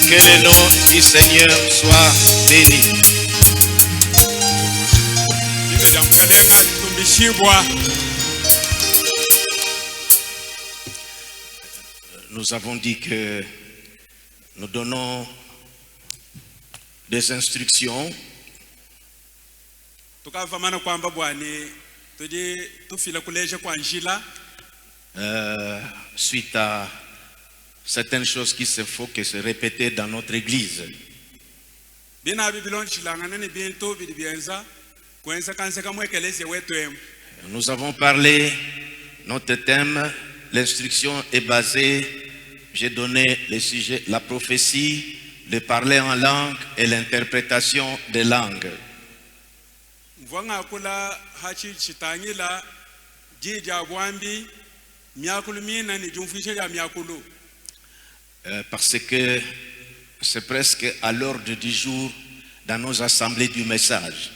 Que le nom du Seigneur soit béni. Nous avons dit que nous donnons des instructions suite à certaines choses qui se font que se répéter dans notre église. Nous avons parlé, notre thème, l'instruction est basée, j'ai donné le sujet, la prophétie, le parler en langue et l'interprétation des langues. Parce que c'est presque à l'ordre du jour dans nos assemblées du message.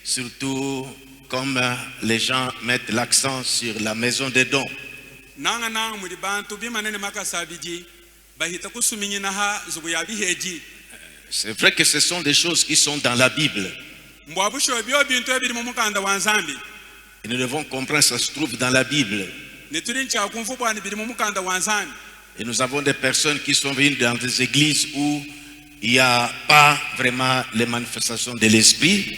Surtout comme les gens mettent l'accent sur la maison des dons. C'est vrai que ce sont des choses qui sont dans la Bible. Et nous devons comprendre, ça se trouve dans la Bible. Et nous avons des personnes qui sont venues dans des églises où il n'y a pas vraiment les manifestations de l'esprit.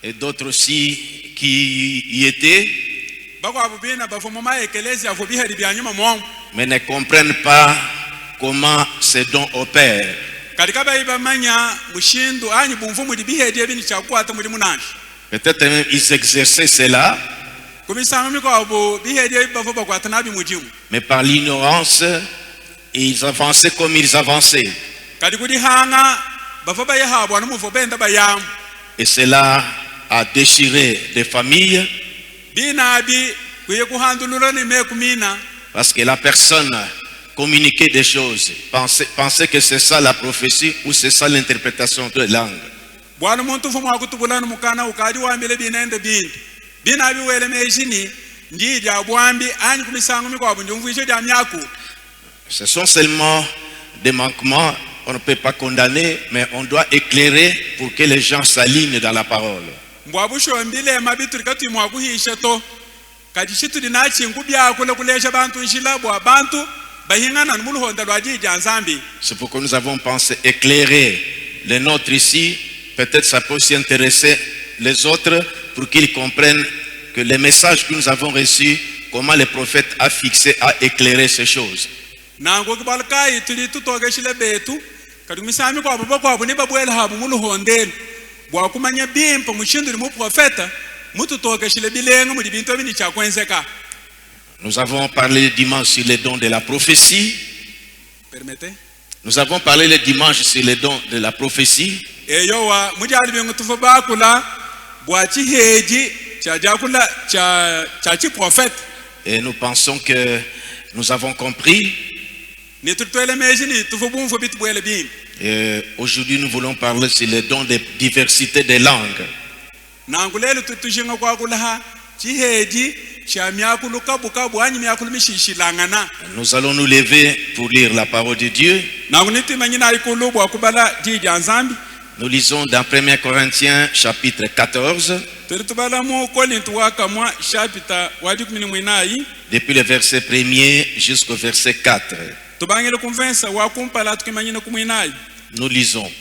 Et d'autres aussi qui y étaient, mais ne comprennent pas comment ces dons opèrent. Peut-être même ils exerçaient cela, mais par l'ignorance, ils avançaient comme ils avançaient. Et cela a déchiré des familles, parce que la personne communiquait des choses, pensait que c'est ça la prophétie ou c'est ça l'interprétation de langue. Ce sont seulement des manquements, on ne peut pas condamner, mais on doit éclairer pour que les gens s'alignent dans la parole. C'est pourquoi nous avons pensé éclairer les nôtres ici. Peut-être ça peut aussi intéresser les autres pour qu'ils comprennent que les messages que nous avons reçus, comment le prophète a fixé, a éclairé ces choses. Nous avons parlé dimanche sur les dons de la prophétie. Nous avons parlé le dimanche sur les dons de la prophétie. Et nous pensons que nous avons compris. Et aujourd'hui nous voulons parler sur les dons de diversité des langues. Nous allons nous lever pour lire la parole de Dieu. Nous lisons dans 1 Corinthiens chapitre 14. Depuis le verset 1er jusqu'au verset 4. Nous lisons.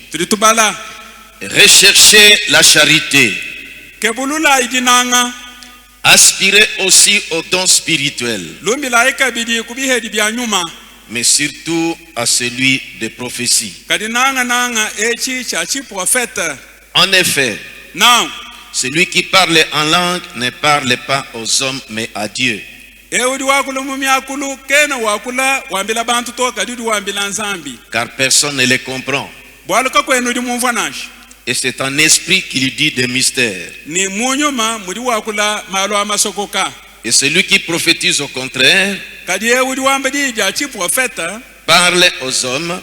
Recherchez la charité. Aspirez aussi aux dons spirituels, mais surtout à celui de prophétie. En effet, celui qui parle en langue ne parle pas aux hommes mais à Dieu. Car personne ne les comprend. Et c'est un esprit qui lui dit des mystères. Et celui qui prophétise au contraire parle aux hommes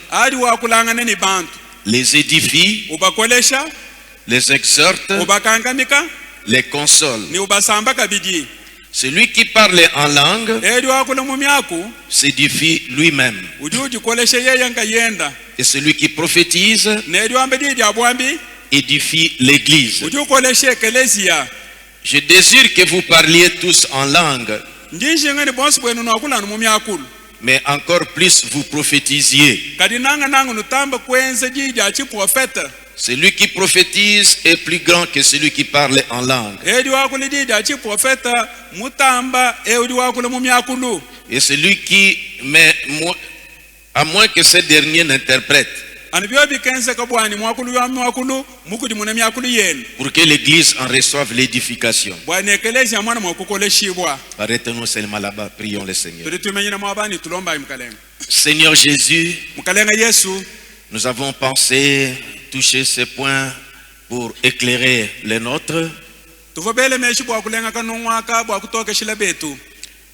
les édifie, ubakolesha, les exhorte, ubakangamika, les console. ni ubasamba kabidi. Celui qui parle en langue Eri wakula mumyaku, s'édifie lui-même. ujuji kolesha yeye nga yenda. Et celui qui prophétise Neri wambedi ya bwambi, édifie l'église. ujuji kolesha ekelesia. Je désire que vous parliez tous en langue, Njinji ngani bonsi bwenu nwakula mumyakulu. mais encore plus vous prophétisiez. Kadi nanga nangu nutamba kwenze jiji achi profeta. Celui qui prophétise est plus grand que celui qui parle en langue. Eri wakula jiji achi profeta mutamba eri wakula mumyakulu. Et celui qui, mais à moins que ce dernier n'interprète, Anibyo bikenze kabwani mwakulu ya mwakulu mukudi mune myakulu yenu. pour que l'église en reçoive l'édification. Bwana ekelesia mwana mwakukoleshibwa. Arrêtez-nous seulement là-bas, prions le Seigneur. Tuli tumenyina mwabani tulomba imkalenga. Seigneur Jésus, Mkalenga Yesu, nous avons pensé toucher ces points pour éclairer les nôtres, tuvobele meshi bwa kulenga kanongwaka bwa kutokeshila betu.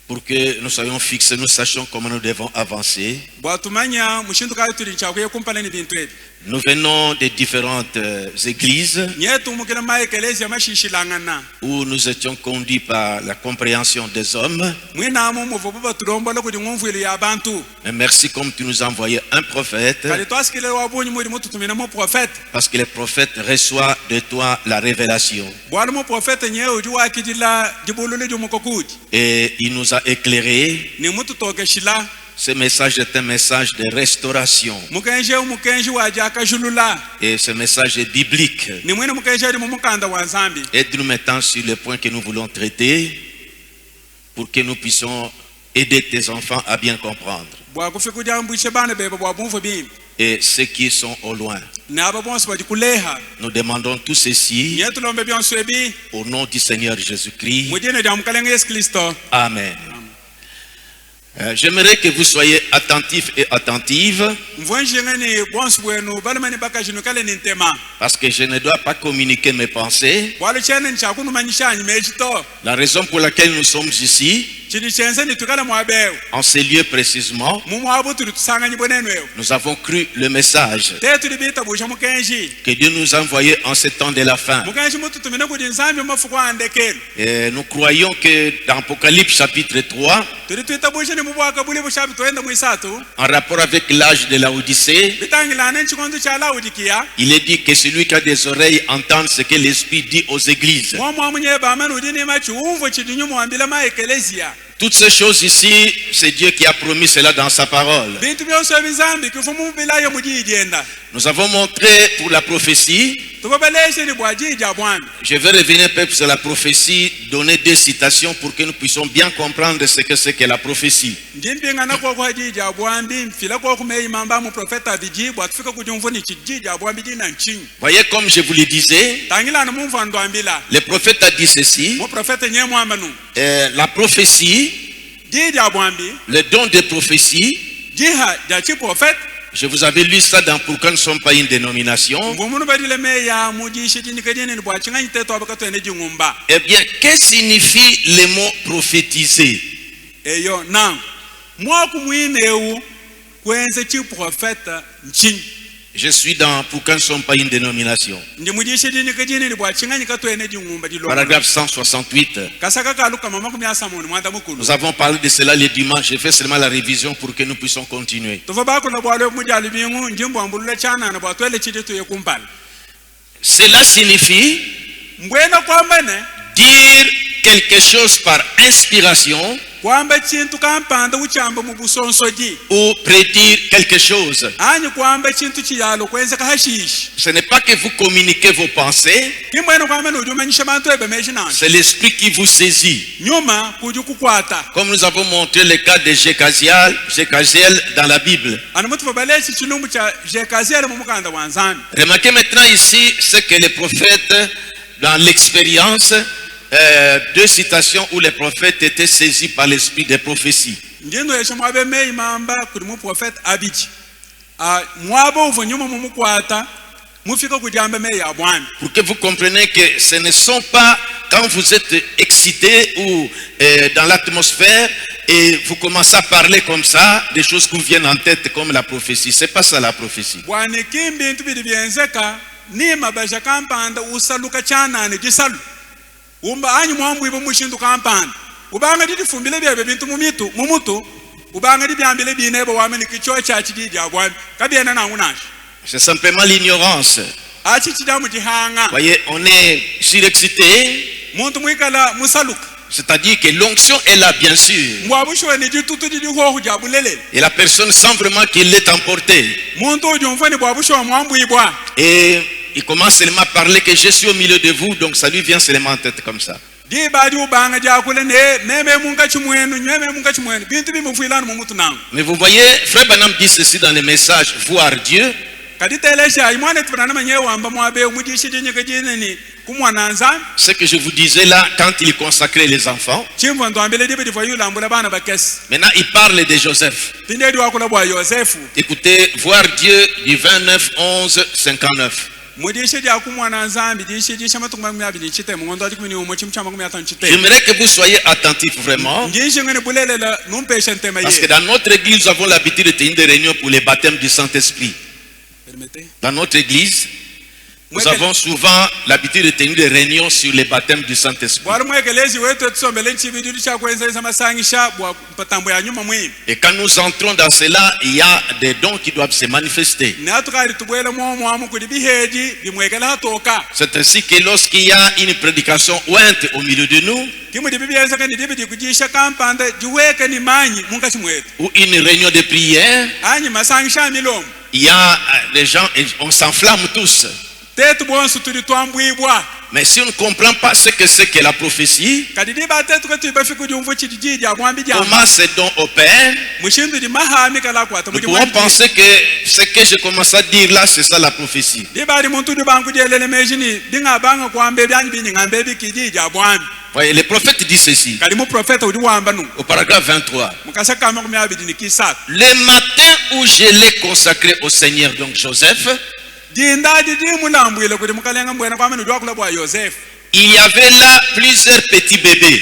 pour que nous soyons fixés, nous sachions comment nous devons avancer. Bwa tumanya mushindu kali tuli chakuye kumpaleni bintu ebi. Nous venons de différentes églises Nyetu mukina ma ekelesia mashishilangana. où nous étions conduits par la compréhension des hommes. Mwina mu muvobo tulombola kudi ngumvili ya abantu. Mais merci comme tu nous as envoyé un prophète, Kali twasikile wabunyi muri mutu tumina mu prophète. parce que le prophète reçoit de toi la révélation. Bwana mu prophète nyewe udi wakidila dibulule jumukokudi. Et il nous a éclairé. Ni mutu tokeshila. Ce message est un message de restauration. Mukenji waja akajulula. Et ce message est biblique. Ni mwina mukenji ari mumukanda wa Nzambi. Aide-nous maintenant sur le point que nous voulons traiter pour que nous puissions aider tes enfants à bien comprendre. Bwa kufikuja mbwishe bana beba bwa bumfu bimbi. Et ceux qui sont au loin. Naba bonse badikuleha. Nous demandons tout ceci Nyetu lombe byonso ebi. au nom du Seigneur Jésus-Christ. Mudine dia mkalenga Yesu Kristo. Amen. J'aimerais que vous soyez attentifs et attentives Mvwenjengeni bonse bwenu balamani bakajinu kale nintema. parce que je ne dois pas communiquer mes pensées. Bwalo chene nchakunu manyishanyi mejito. La raison pour laquelle nous sommes ici, Chidi chense ni tukala mwabeu. en ces lieux précisément, Mumwabu tuli tusanganyi bwenenu ewe. nous avons cru le message Tetu libita busha mukenji. que Dieu nous a envoyé en ce temps de la fin. Mukenji mutu tumina kudi Nzambi mafuku andekelu. Et nous croyons que dans Apocalypse chapitre 3, Tuli tuita busha ni mubwaka buli bushabi tuenda mwisatu. en rapport avec l'âge de la Odyssée, Bitangilane nchikondu cha Laodikia. il est dit que celui qui a des oreilles entende ce que l'Esprit dit aux églises. Mwa mwenye bamani udini machi umvo chidinyu mwambila ma ekelesia. Toutes ces choses ici, c'est Dieu qui a promis cela dans sa parole. Bintu byonso bizambi kufumu bilayo mujijenda. Nous avons montré pour la prophétie. Tubabeleshe ni bwajija bwana. Je vais revenir un peu sur la prophétie, donner deux citations pour que nous puissions bien comprendre ce que c'est que la prophétie. Ndimpingana kwa kwajija bwambi mfila kwa kumei mamba mu profeta viji bwatufika kujumvu ni chijija bwambi dina nchinyi. Voyez comme je vous le disais, Tangila na mumva ndwambila. le prophète a dit ceci, Mu profeta nye mwambanu. la prophétie, Jija bwambi. le don de prophétie, Jiha jachi profet. je vous avais lu ça dans Pourquoi nous ne sommes pas une dénomination. Ngumunu badile meya mujishi tinikadine ni bwachinganyi teto abakato ene jingumba. Eh bien, que signifie le mot prophétiser? Eyo na mwaku mwineu kwenze chi profeta nchinyi. Je suis dans Pourquoi nous ne sommes pas une dénomination. Ndi mujishi tinikadine ni bwachinganyi kato ene jingumba dilo. Paragraphe 168. Kasaka kaluka mama kumyasa moni mwanda mukulu. Nous avons parlé de cela le dimanche. Je fais seulement la révision pour que nous puissions continuer. Tova kuna bwalo mujali bingu njimbo ambulula chana na bwatwele chiteto yekumpala. Cela signifie Mbwena kwamba ne dire quelque chose par inspiration kwamba chintu kampanda uchamba mu busonsoji. ou prédire quelque chose. Anyi kwamba chintu chiyalo kwenze kahashishi. Ce n'est pas que vous communiquez vos pensées, Kimbwena kwamba no jumanyisha bantu ebe mejina. c'est l'esprit qui vous saisit. Nyuma kujukukwata. Comme nous avons montré le cas de Jécaziel dans la Bible. Anamutu babaleshi chilumbu cha Jekaziel mu mukanda wa Nzambi. Remarquez maintenant ici ce que les prophètes, dans l'expérience, deux citations où les prophètes étaient saisis par l'esprit des prophéties. Ndindo yesha mwabe mei mamba kuri mu prophet Abiji. Mwabo uvonyuma mu mukwata mufika kujamba mei ya bwami. Pour que vous compreniez que ce ne sont pas quand vous êtes excité ou dans l'atmosphère et vous commencez à parler comme ça, des choses qui vous viennent en tête comme la prophétie. C'est pas ça la prophétie. bwana kimbintu bili byenzeka ni mabasha kampanda usaluka chanane gisalu umba anyi mwambu ibo mushindu kampanda ubanga difumbile bebe bintu mumutu ubanga dibyambile binebo wameni kicho chachi dija bwana kabiena na unashi. C'est simplement l'ignorance. Achi chidamu jihanga Voyez, on est surexcité. muntu mwikala musaluka C'est-à-dire que l'onction est là, bien sûr. mwabushwe ni ditutu didi ho jabulele Et la personne sent vraiment qu'il est emporté. muntu ujumfani bwabushwe mwambu ibwa Et il commence seulement à parler que je suis au milieu de vous, donc ça lui vient seulement en tête comme ça. di badi ubanga jakule neme munga chimwenu nyeme munga chimwenu bintu bimufuilana mumutu nangu. Mais vous voyez, Frère Branham dit ceci dans les messages, voir Dieu. kaditelesha imwane tupana manye wamba mwabe umujishi jinyeke jineni kumwananza Ce que je vous disais là, quand il consacrait les enfants. chimvo ndwambele dibe divoyula mbula bana bakesi Maintenant, il parle de Joseph. pinde diwakula bwa Yosefu Écoutez, voir Dieu du 29-11-59. mudishi dia kumwananza bidishi disha matukuma myabili chite mungondo atikuni umo chimchama kumyatan chite J'aimerais que vous soyez attentifs vraiment. ngishi ngene bulelela numpesha ntema Parce que ye dans notre église, nous avons l'habitude de tenir des réunions pour les baptêmes du Saint-Esprit. permettez Dans notre église, nous Mweke- avons souvent l'habitude de tenir des réunions sur les baptêmes du Saint-Esprit. bwali mwekelezi wetu tusombele nchibididu cha kwenzesa masangisha bwa patambo ya nyuma mwi Et quand nous entrons dans cela, il y a des dons qui doivent se manifester. natukali tubwele mwamu kuli biheji bimwekela hatoka C'est ainsi que lorsqu'il y a une prédication ointe au milieu de nous, kimudi bibyenzeka ni dibi dikujisha kampanda jiweke ni manyi munga chimwetu ou une réunion de prière, anyi masangisha milomo il y a les gens, et on s'enflamme tous. tetu bonsu tuli twambwibwa Mais si on ne comprend pas ce que c'est que la prophétie, kadi diba tetu kati bafiku jumvu chidijiji amwambi jamba comment ces dons opèrent, mushindu di mahami kala kwata nous pouvons penser que ce que je commence à dire là, c'est ça la prophétie. diba di muntu di banku jelele mejini dinga banga kwambe byanyi binyi ngambe bikijiji amwambi Voyez, le prophète dit ceci, kadi mu profeta udi wamba nu au paragraphe 23. mukasa kama kumyabidi ni kisatu Le matin où je l'ai consacré au Seigneur, donc Joseph, dinda di mulambwile kudi mukalenga mbwena kwamene dwiakula bwa Yosefu il y avait là plusieurs petits bébés.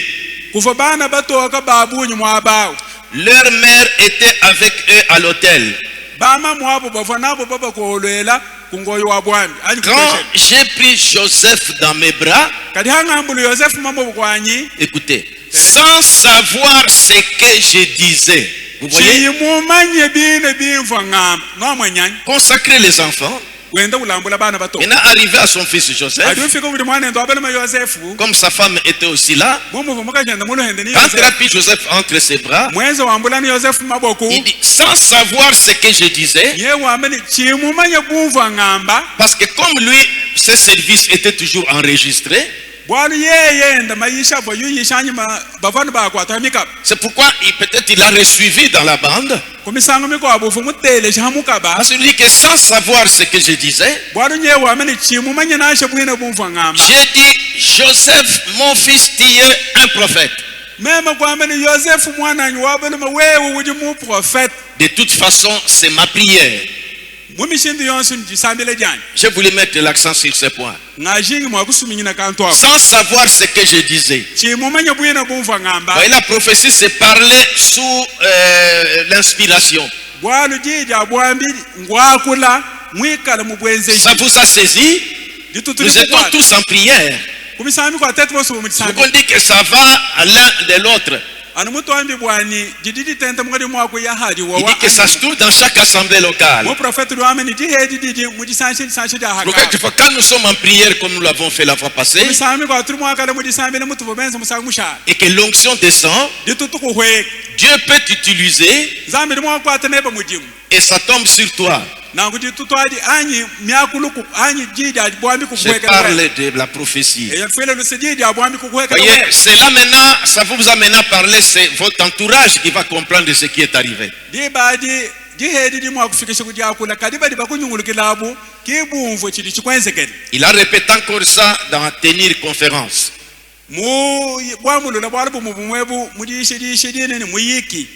kufa bana batoka babunyi mwabawo Leur mère était avec eux à l'hôtel. bama mwabo bava nabo baba kuolwela kungoyo wa bwami anyi Quand kupesheni. j'ai pris Joseph dans mes bras, kadi hangambulu Yosefu mambo bukwanyi écoutez, sans savoir ce que je disais, vous voyez, chiyimumanye bine bimva ngamba nomwenyanyi consacrer les enfants, wenda ulambula bana bato maintenant arrivé à son fils Joseph, adi ufika buli mwana ndo abelema Yosefu comme sa femme était aussi là, mumuvu mukagenda mulohende ni quand Yosefu rapide Joseph entre ses bras, mwenze wambula ni Yosefu maboko il dit, sans savoir ce que je disais, ye wambeni chiyimumanye bumva ngamba parce que comme lui, ses services étaient toujours enregistrés, bwalu yeyenda mayisha bo yuyishanyi bavanu bakwata mikaba c'est pourquoi peut-être il a resuivi dans la bande, kumisango mikwabufu mutele shahamukaba parce qu'il dit que sans savoir ce que je disais, bwalu nye wambeni chiyimumanye nashe bwine bumva ngamba j'ai dit, Joseph, mon fils, tu es un prophète. mema kwambeni Yosefu mwananyi wabelema wewe udi mu profete De toute façon, c'est ma prière. mumishindu yonse njisambile jani Je voulais mettre l'accent sur ce point. ngajingi mwakusuminyina kantu ako Sans savoir ce que je disais. chimumanye bwine bumva ngamba Voyez, la prophétie se parlait sous l'inspiration. bwalu jija bwambi ngwakula mwikala mubwenze Ça vous a saisi? ditutuli Nous étions tous en prière. kumisami kwa tetu bosu Donc mumisambi on dit que ça va à l'un de l'autre. anu mutombi bwani jididi tenta mukadi mwako ya hadi Il wa dit que ça se trouve dans chaque assemblée locale. mo profete lwame ni jihedi didi mujisanshi sanshi da Donc haka quand nous sommes en prière comme nous l'avons fait la fois passée, kumisami kwa turi mwakala mujisambi ne mutuvo benza musaga musha et que l'onction descend, ditutu kuhwe Dieu peut t'utiliser zambi mwako ataneba mujimu et ça tombe sur toi. nangu ditutu adi anyi myakuluku anyi jija bwambi Je kuhweka parle de la prophétie. e fele lu sejidi bwambi kuhweka Voyez, cela maintenant, ça vous amène à parler, c'est votre entourage qui va comprendre ce qui est arrivé. di badi jihedi di mwakufikisha kujakula kadi badi bakunyungulukilabu kibumvu chili chikwenzekele Il a répété encore ça dans tenir conférence. mu bwamulula bwalibu mubumwebu mudishidishidinini muyiki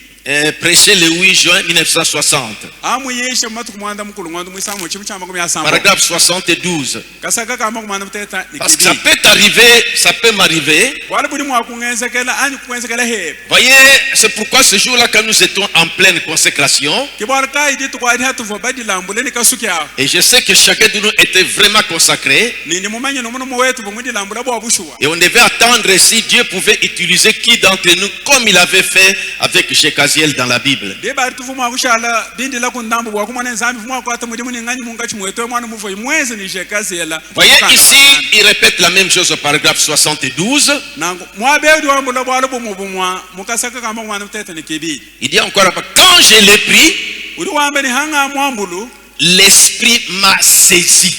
prêché le 8 juin 1960. amuyishe matuku mwanda mukulu ngondo mwisamu chimu chama kumya sambo Paragraphe 72. kasaka kama kumanda muteta Parce que ça peut arriver, ça peut m'arriver. wala budi mwa kungenzekela ani kungenzekela he Voyez, c'est pourquoi ce jour-là, quand nous étions en pleine consécration, kibora kai ditu kwa hatu fo badi lambule ni kasukia et je sais que chacun de nous était vraiment consacré, nini mumanye no muno wetu bomudi lambula bo abushwa et on devait attendre si Dieu pouvait utiliser qui d'entre nous, comme il avait fait avec Jécaziel dans la Bible. de ba tufu mwa kushala bindi la kundambo bwa kumane nzambi mwa kwata mudi muni ngani munga chimweto mwana mufo imweze ni shekazela Voyez, ici, il répète la même chose au paragraphe 72. nango mwa beudi wa mbula bwa lubu mubumwa mukasaka kama mwana muteta ni kibi Il dit encore, quand je l'ai pris, uri wambe ni hanga mwambulu l'Esprit m'a saisi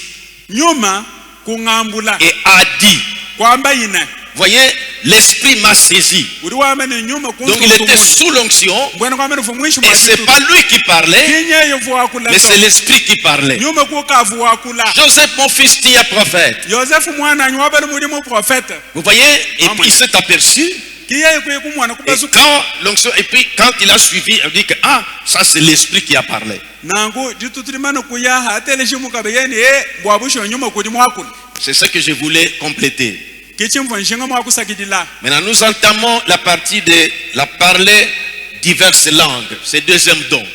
nyuma kungambula et a dit, kwamba ina voyez, l'Esprit m'a saisi. uri wambe ni nyuma Donc il était sous l'onction, mbwana kwamba ni fumwisho et c'est pas lui qui parlait, kinye yovu wakula mais c'est l'Esprit qui parlait. nyuma kukavu wakula Joseph, mon fils, tu es prophète. Yosefu mwana nywabe muri mu prophète Vous voyez, et puis il s'est aperçu, kiye kwe kumwana et kubazuka quand l'onction, et puis quand il a suivi, il dit que, ah, ça c'est l'Esprit qui a parlé. nangu ditutulimana kuya hatele shimukabe yeni bwabusho nyuma kudi mwakula C'est ce que je voulais compléter. kichimvo nshinga mwakusakidila Maintenant, nous entamons la partie de la parler diverses langues. C'est deuxième don.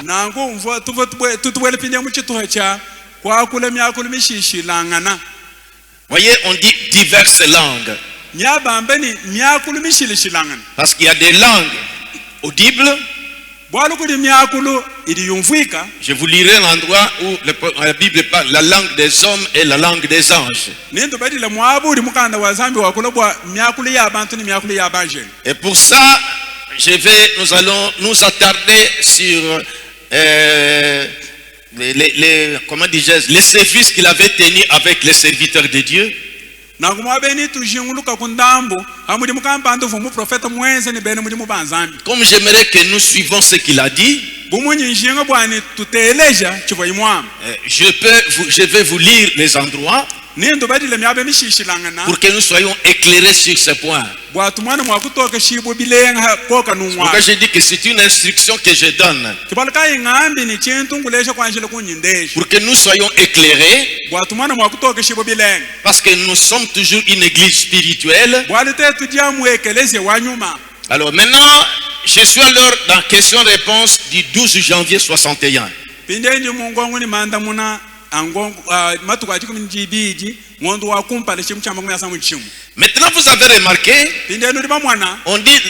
nangu mvo tutubwele pinde muchituha cha kwakula myakulu mishishilangana Voyez, on dit diverses langues. nyabambe ni myakulu mishilishilangana Parce qu'il y a des langues audibles. bwalu kuli myakulu ili yumvwika Je vous lirai l'endroit où la Bible parle la langue des hommes et la langue des anges. nindu badila mwabuli mukanda wa zambi wakula bwa myakulu ya abantu ni myakulu ya banjeni Et pour ça, nous allons nous attarder sur comment dis-je, les services qu'il avait tenus avec les serviteurs de Dieu. nangu mwabeni tujinguluka kundambo hamudi mukampando vumu profeta mwenze ni bene mudi mubanzambi Comme j'aimerais que nous suivons ce qu'il a dit, bumunyi nshinga bwani tuteleja chivo imwama je vais vous lire les endroits nindu badile myabe mishishilangana pour que nous soyons éclairés sur ce point. bwatu mwana mwakutoka shibu bilenga koka Pourquoi numwa je dis que c'est une instruction que je donne kibalika ingambi ni chintu ngulesha kwanjile kunyindesha pour que nous soyons éclairés, bwatu mwana mwakutoka shibu bilenga parce que nous sommes toujours une église spirituelle. bwalite tujia muekeleze wanyuma Alors maintenant, je suis alors dans question-réponse du 12 janvier 61. pinde ndi mungongo ni manda muna angongo matuka chikumi njibiji ngondo wakumpale chimu chamba kumya samu chimu Maintenant, vous avez remarqué, pinde ndi mwana on dit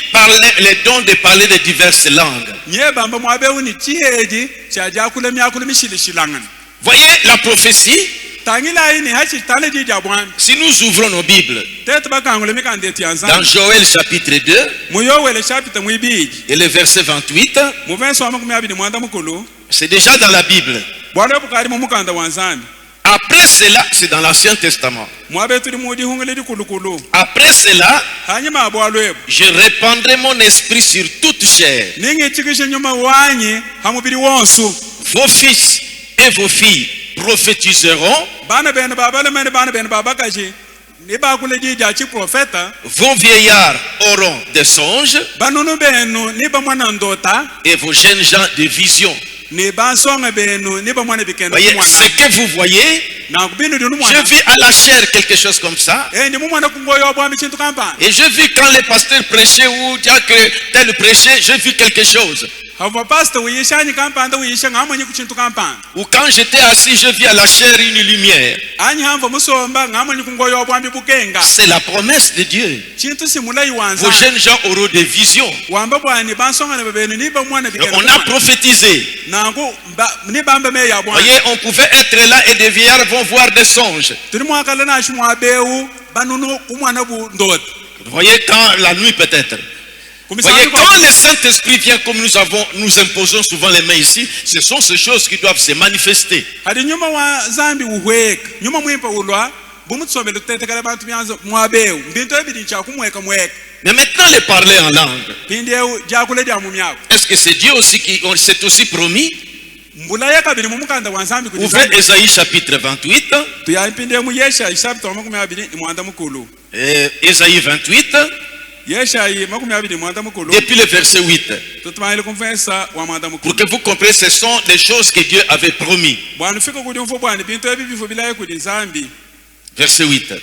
les dons de parler de diverses langues. nyebamba mwabe uni chiheji chaja kule myakule mishilishilangana Voyez la prophétie, tangila ini hachi tale jija bwana si nous ouvrons nos Bibles, tete bakangule mikandeti dans yanzana Joël chapitre 2 muyowele chapita mwibiji et le verset 28, muvenso wa makumi abiri mwanda mukulu c'est déjà dans la Bible. bwana bukari mu mukanda wanzambi Après cela, c'est dans l'Ancien Testament. mwabe tuli mudi hungule dikulukulu Après cela, hanyuma bwalwebo je répandrai mon esprit sur toute chair. ningi chikishe nyuma wanyi hamubiri wonsu Vos fils et vos filles prophétiseront. bana bene babalemene bana bene babakaji ni bakule jija chi profeta Vos vieillards auront des songes banunu benu ni bamwana ndota et vos jeunes gens des visions. ni bansonga benu ni bamwana bikendo Voyez, mwana ce que vous voyez, na kubinu dinu je mwana vis à la chair quelque chose comme ça. ndi mwana kungoyo bwa michintu kampa Et je vis quand les pasteurs prêchaient ou diacres tel prêchait, je vis quelque chose. hava pastor uyishani kampa anda uyisha ngamonyi kuchintu kampa Ou quand j'étais assis, je vis à la chair une lumière. anyi hamva musomba ngamonyi kungoyo bwa mbibukenga C'est la promesse de Dieu. chintu simulai wanza Vos jeunes gens auront des visions. wamba bwani bansonga na benu ni bamwana bikendo On a prophétisé. nangu ni bamba me ya bwana Voyez, on pouvait être là et des vieillards vont voir des songes. tuli mwakala na shumwa beu banunu kumwana bu ndot Vous voyez, quand la nuit peut-être. Vous voyez, quand le Saint-Esprit vient, comme nous imposons souvent les mains ici, ce sont ces choses qui doivent se manifester. hadi nyuma wa zambi uhweka nyuma mwimpa ulwa bumutsombe lutetekala bantu byanza mwabeu mbinto ebidi cha kumweka mweka Mais maintenant, les parler en langue. pindeu jakule dia mumyako Est-ce que c'est Dieu aussi qui s'est aussi promis? mbula yakabiri mu mukanda wa zambi Ouvrez Ésaïe chapitre 28. tuyampinde mu yesha isabto makumi abiri ni mwanda mukulu Ésaïe 28. Depuis le verset 8. Pour que vous compreniez, ce sont des choses que Dieu avait promis. Verset 8.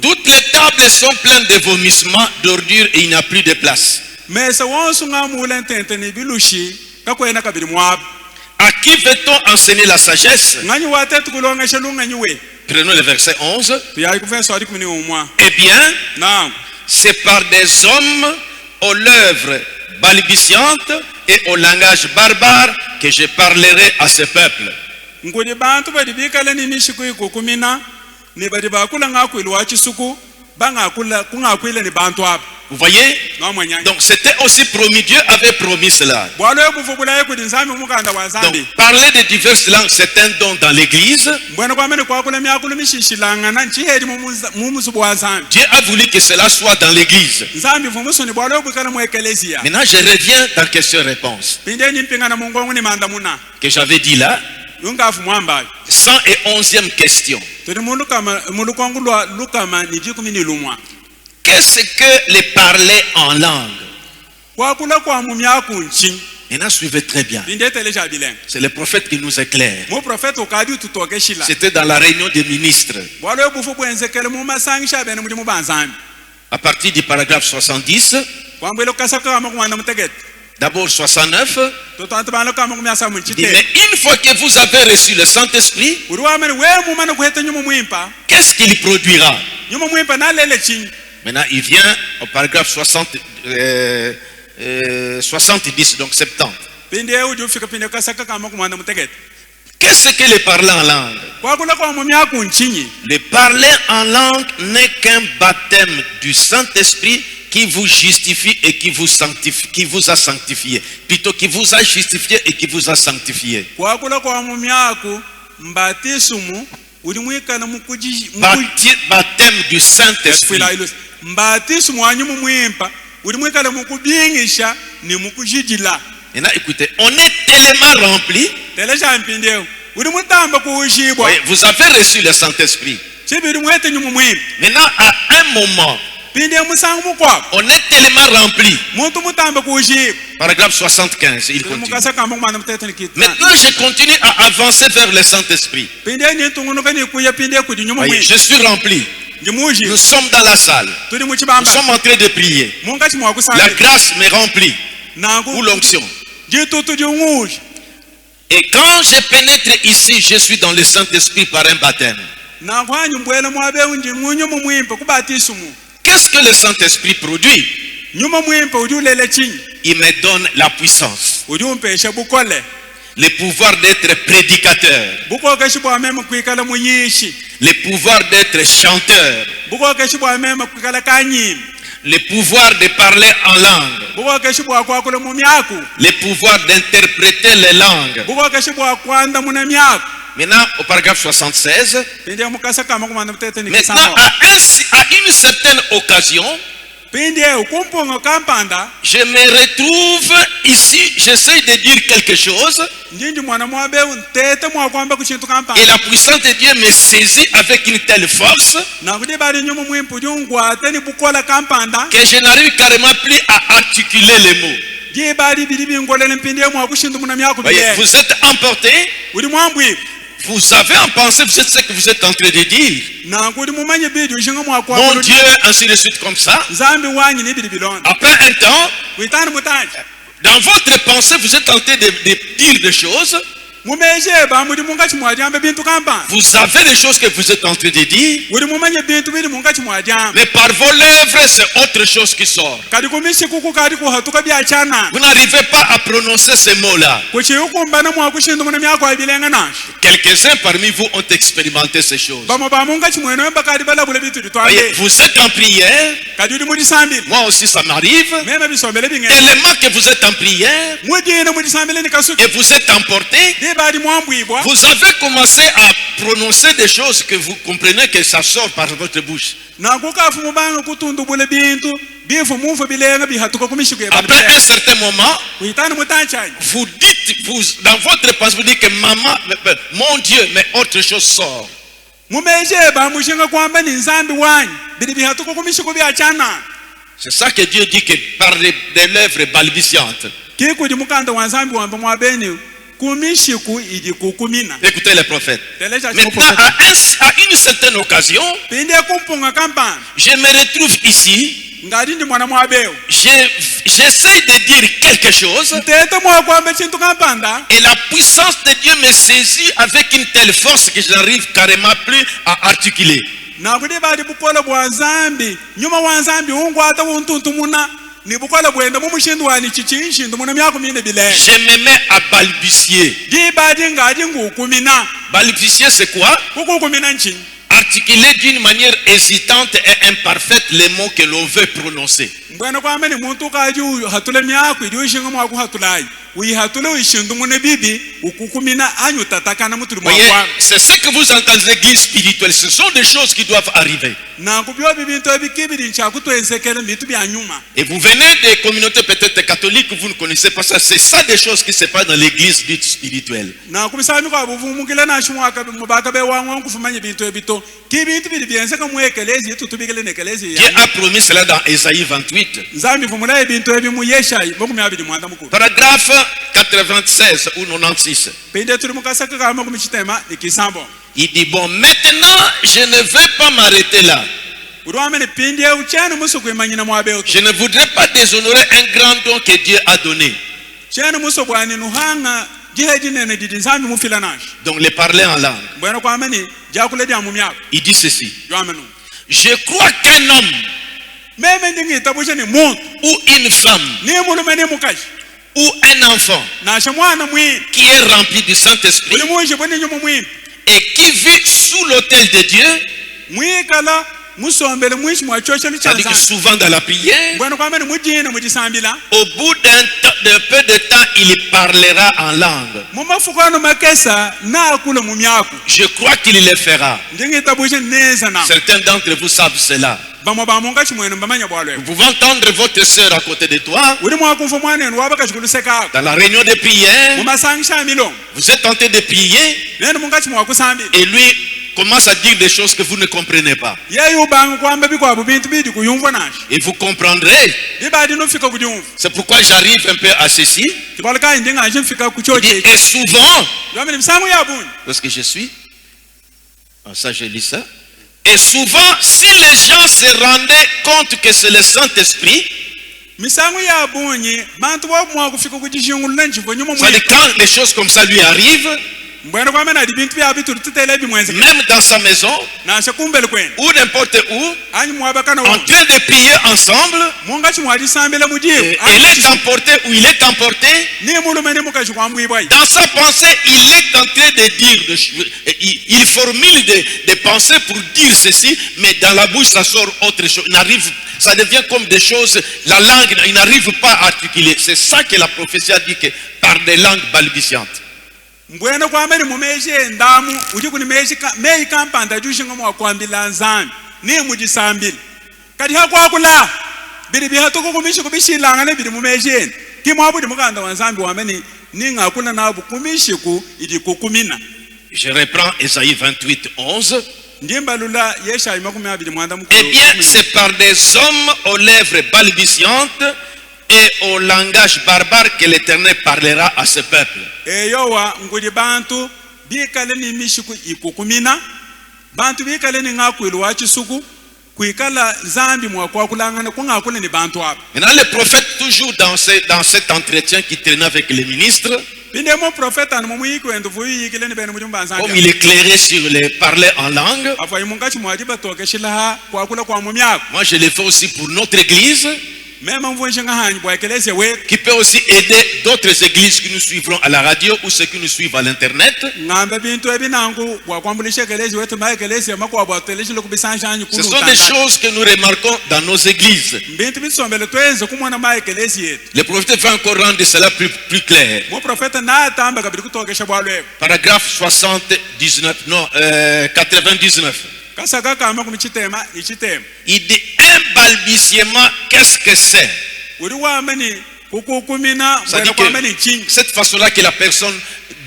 Toutes les tables sont pleines de vomissements, d'ordures et il n'y a plus de place. À qui veut-on enseigner la sagesse? Prenons le verset 11. Eh bien, c'est par des hommes aux lèvres balbutiantes et au langage barbare que je parlerai à ce peuple. Vous voyez? Donc c'était aussi promis, Dieu avait promis cela. Donc parler de diverses langues, c'est un don dans l'église. Dieu a voulu que cela soit dans l'église. Maintenant je reviens dans question-réponse que j'avais dit là. 111e question. Qu'est-ce que les parler en langue? Maintenant, suivez très bien. C'est le prophète qui nous éclaire. C'était dans la réunion des ministres. À partir du paragraphe 70. D'abord 69. Dit, mais une fois que vous avez reçu le Saint-Esprit, qu'est-ce qu'il produira? Maintenant, il vient au paragraphe 70, donc 70. Qu'est-ce que le parler en langue? Le parler en langue n'est qu'un baptême du Saint-Esprit qui vous justifie et qui vous sanctifie, qui vous a sanctifié. Plutôt qui vous a justifié et qui vous a sanctifié. Baptême du Saint-Esprit. Maintenant, écoutez, on est tellement rempli. Vous avez reçu le Saint-Esprit. Maintenant, à un moment, on est tellement rempli. Paragraphe 75, il continue. Maintenant, je continue à avancer vers le Saint-Esprit. Je suis rempli. Nous sommes dans la salle. Nous sommes en train de prier. La grâce me remplit. Ou l'onction. Et quand je pénètre ici, je suis dans le Saint-Esprit par un baptême. Qu'est-ce que le Saint-Esprit produit? Il me donne la puissance, le pouvoir d'être prédicateur, le pouvoir d'être chanteur, le pouvoir de parler en langue, le pouvoir d'interpréter les langues. Maintenant, au paragraphe 76, maintenant, à une certaine occasion, je me retrouve ici, j'essaie de dire quelque chose, et la puissance de Dieu me saisit avec une telle force que je n'arrive carrément plus à articuler les mots. Voyez, vous êtes emporté. Vous avez en pensée, vous êtes ce que vous êtes en train de dire. Mon Dieu, ainsi de suite comme ça. Après un temps, dans votre pensée, vous êtes en train de dire des choses. Vous avez des choses que vous êtes en train de dire. Mais par vos lèvres, c'est autre chose qui sort. Vous n'arrivez pas à prononcer ces mots-là. Quelques-uns parmi vous ont expérimenté ces choses. Voyez, vous êtes en prière. Moi aussi ça m'arrive. Tellement que vous êtes en prière et vous êtes emporté. Vous avez commencé à prononcer des choses que vous comprenez que ça sort par votre bouche. Après un certain moment, vous dites, dans votre pensée, vous dites que maman, mon Dieu, mais autre chose sort. C'est ça que Dieu dit que par des lèvres balbutiantes. kikudi mukanda wa nzambi wamba mwabene kumishiku idi kukumina. Écoutez les prophètes. Teleja Maintenant, à une certaine occasion, pinde kumpunga kampana je me retrouve ici. ngadi ndi mwana mwabeo J'essaie de dire quelque chose. ntete mwakwambe chintu kampanda Et la puissance de Dieu me saisit avec une telle force que je n'arrive carrément plus à articuler. nakudi bali bukola bwa nzambi nyuma wa nzambi ungwata untuntu muna ni bukola bwenda mumushindu wani chichishindu muna myako mine bile. Je me mets à balbutier. Di badi ngadi ngukumina. Balbutier c'est quoi? Kukumina nchi. Articuler d'une manière hésitante et imparfaite les mots que l'on veut prononcer. Mbwana kwa mene muntu kaji hatule myako idi ushinga mwaku hatulai. Hatule ushindu mune bibi ukukumina anyu tatakana mutuli mwakwa. C'est ce que vous entendez dans l'église spirituelle. Ce sont des choses qui doivent arriver. Et vous venez des communautés peut-être catholiques, vous ne connaissez pas ça. C'est ça des choses qui se passent dans l'église dite spirituelle. Dieu a promis cela dans Ésaïe 28. Paragraphe 96 ou 96. Il dit, bon, maintenant, je ne vais pas m'arrêter là. Je ne voudrais pas déshonorer un grand don que Dieu a donné. Donc, les parler en langue. Il dit ceci. Je crois qu'un homme ou une femme ou un enfant qui est rempli du Saint-Esprit et qui vit sous l'autel de Dieu, c'est-à-dire que souvent dans la prière, au bout d'un peu de temps, il parlera en langue. Je crois qu'il le fera. Certains d'entre vous savent cela. Vous pouvez entendre votre sœur à côté de toi dans la réunion de prière. Vous êtes tenté de prier et lui commence à dire des choses que vous ne comprenez pas. Et vous comprendrez. C'est pourquoi j'arrive un peu à ceci. Et souvent, parce que je suis, ça je lis ça. Et souvent, si les gens se rendaient compte que c'est le Saint-Esprit, c'est-à-dire quand les choses comme ça lui arrivent, même dans sa maison ou n'importe où, en train de prier ensemble, elle est emportée ou il est emporté. Dans sa pensée, il est en train de dire, il formule des pensées pour dire ceci, mais dans la bouche ça sort autre chose. Ça devient comme des choses, la langue, il n'arrive pas à articuler. C'est ça que la prophétie a dit, que par des langues balbutiantes. Mbwene kwa mene mumeje ndamu uji kuni meji kampanda jushinga mwa kwambila nzambi ni mujisambili kadi hakwa kula biri bihatuko kumishi kubishilanga ne biri mumeje kimwabu mukanda wa nzambi wa mene ninga kula nabu kumishi ku idi kukumina. Je reprends Ésaïe 28:11. Eh bien, c'est par des hommes aux lèvres balbutiantes et au langage barbare que l'Éternel parlera à ce peuple. Maintenant, le prophète, toujours dans cet entretien qui traînait avec les ministres, comme il éclairait sur les parler en langue, moi je l'ai fait aussi pour notre église, qui peut aussi aider d'autres églises qui nous suivront à la radio ou ceux qui nous suivent à l'internet. Ce sont des choses que nous remarquons dans nos églises. Le prophète va encore rendre cela plus clair. Paragraphe 99. Il dit un balbutiement, qu'est-ce que c'est? C'est-à-dire que cette façon-là que la personne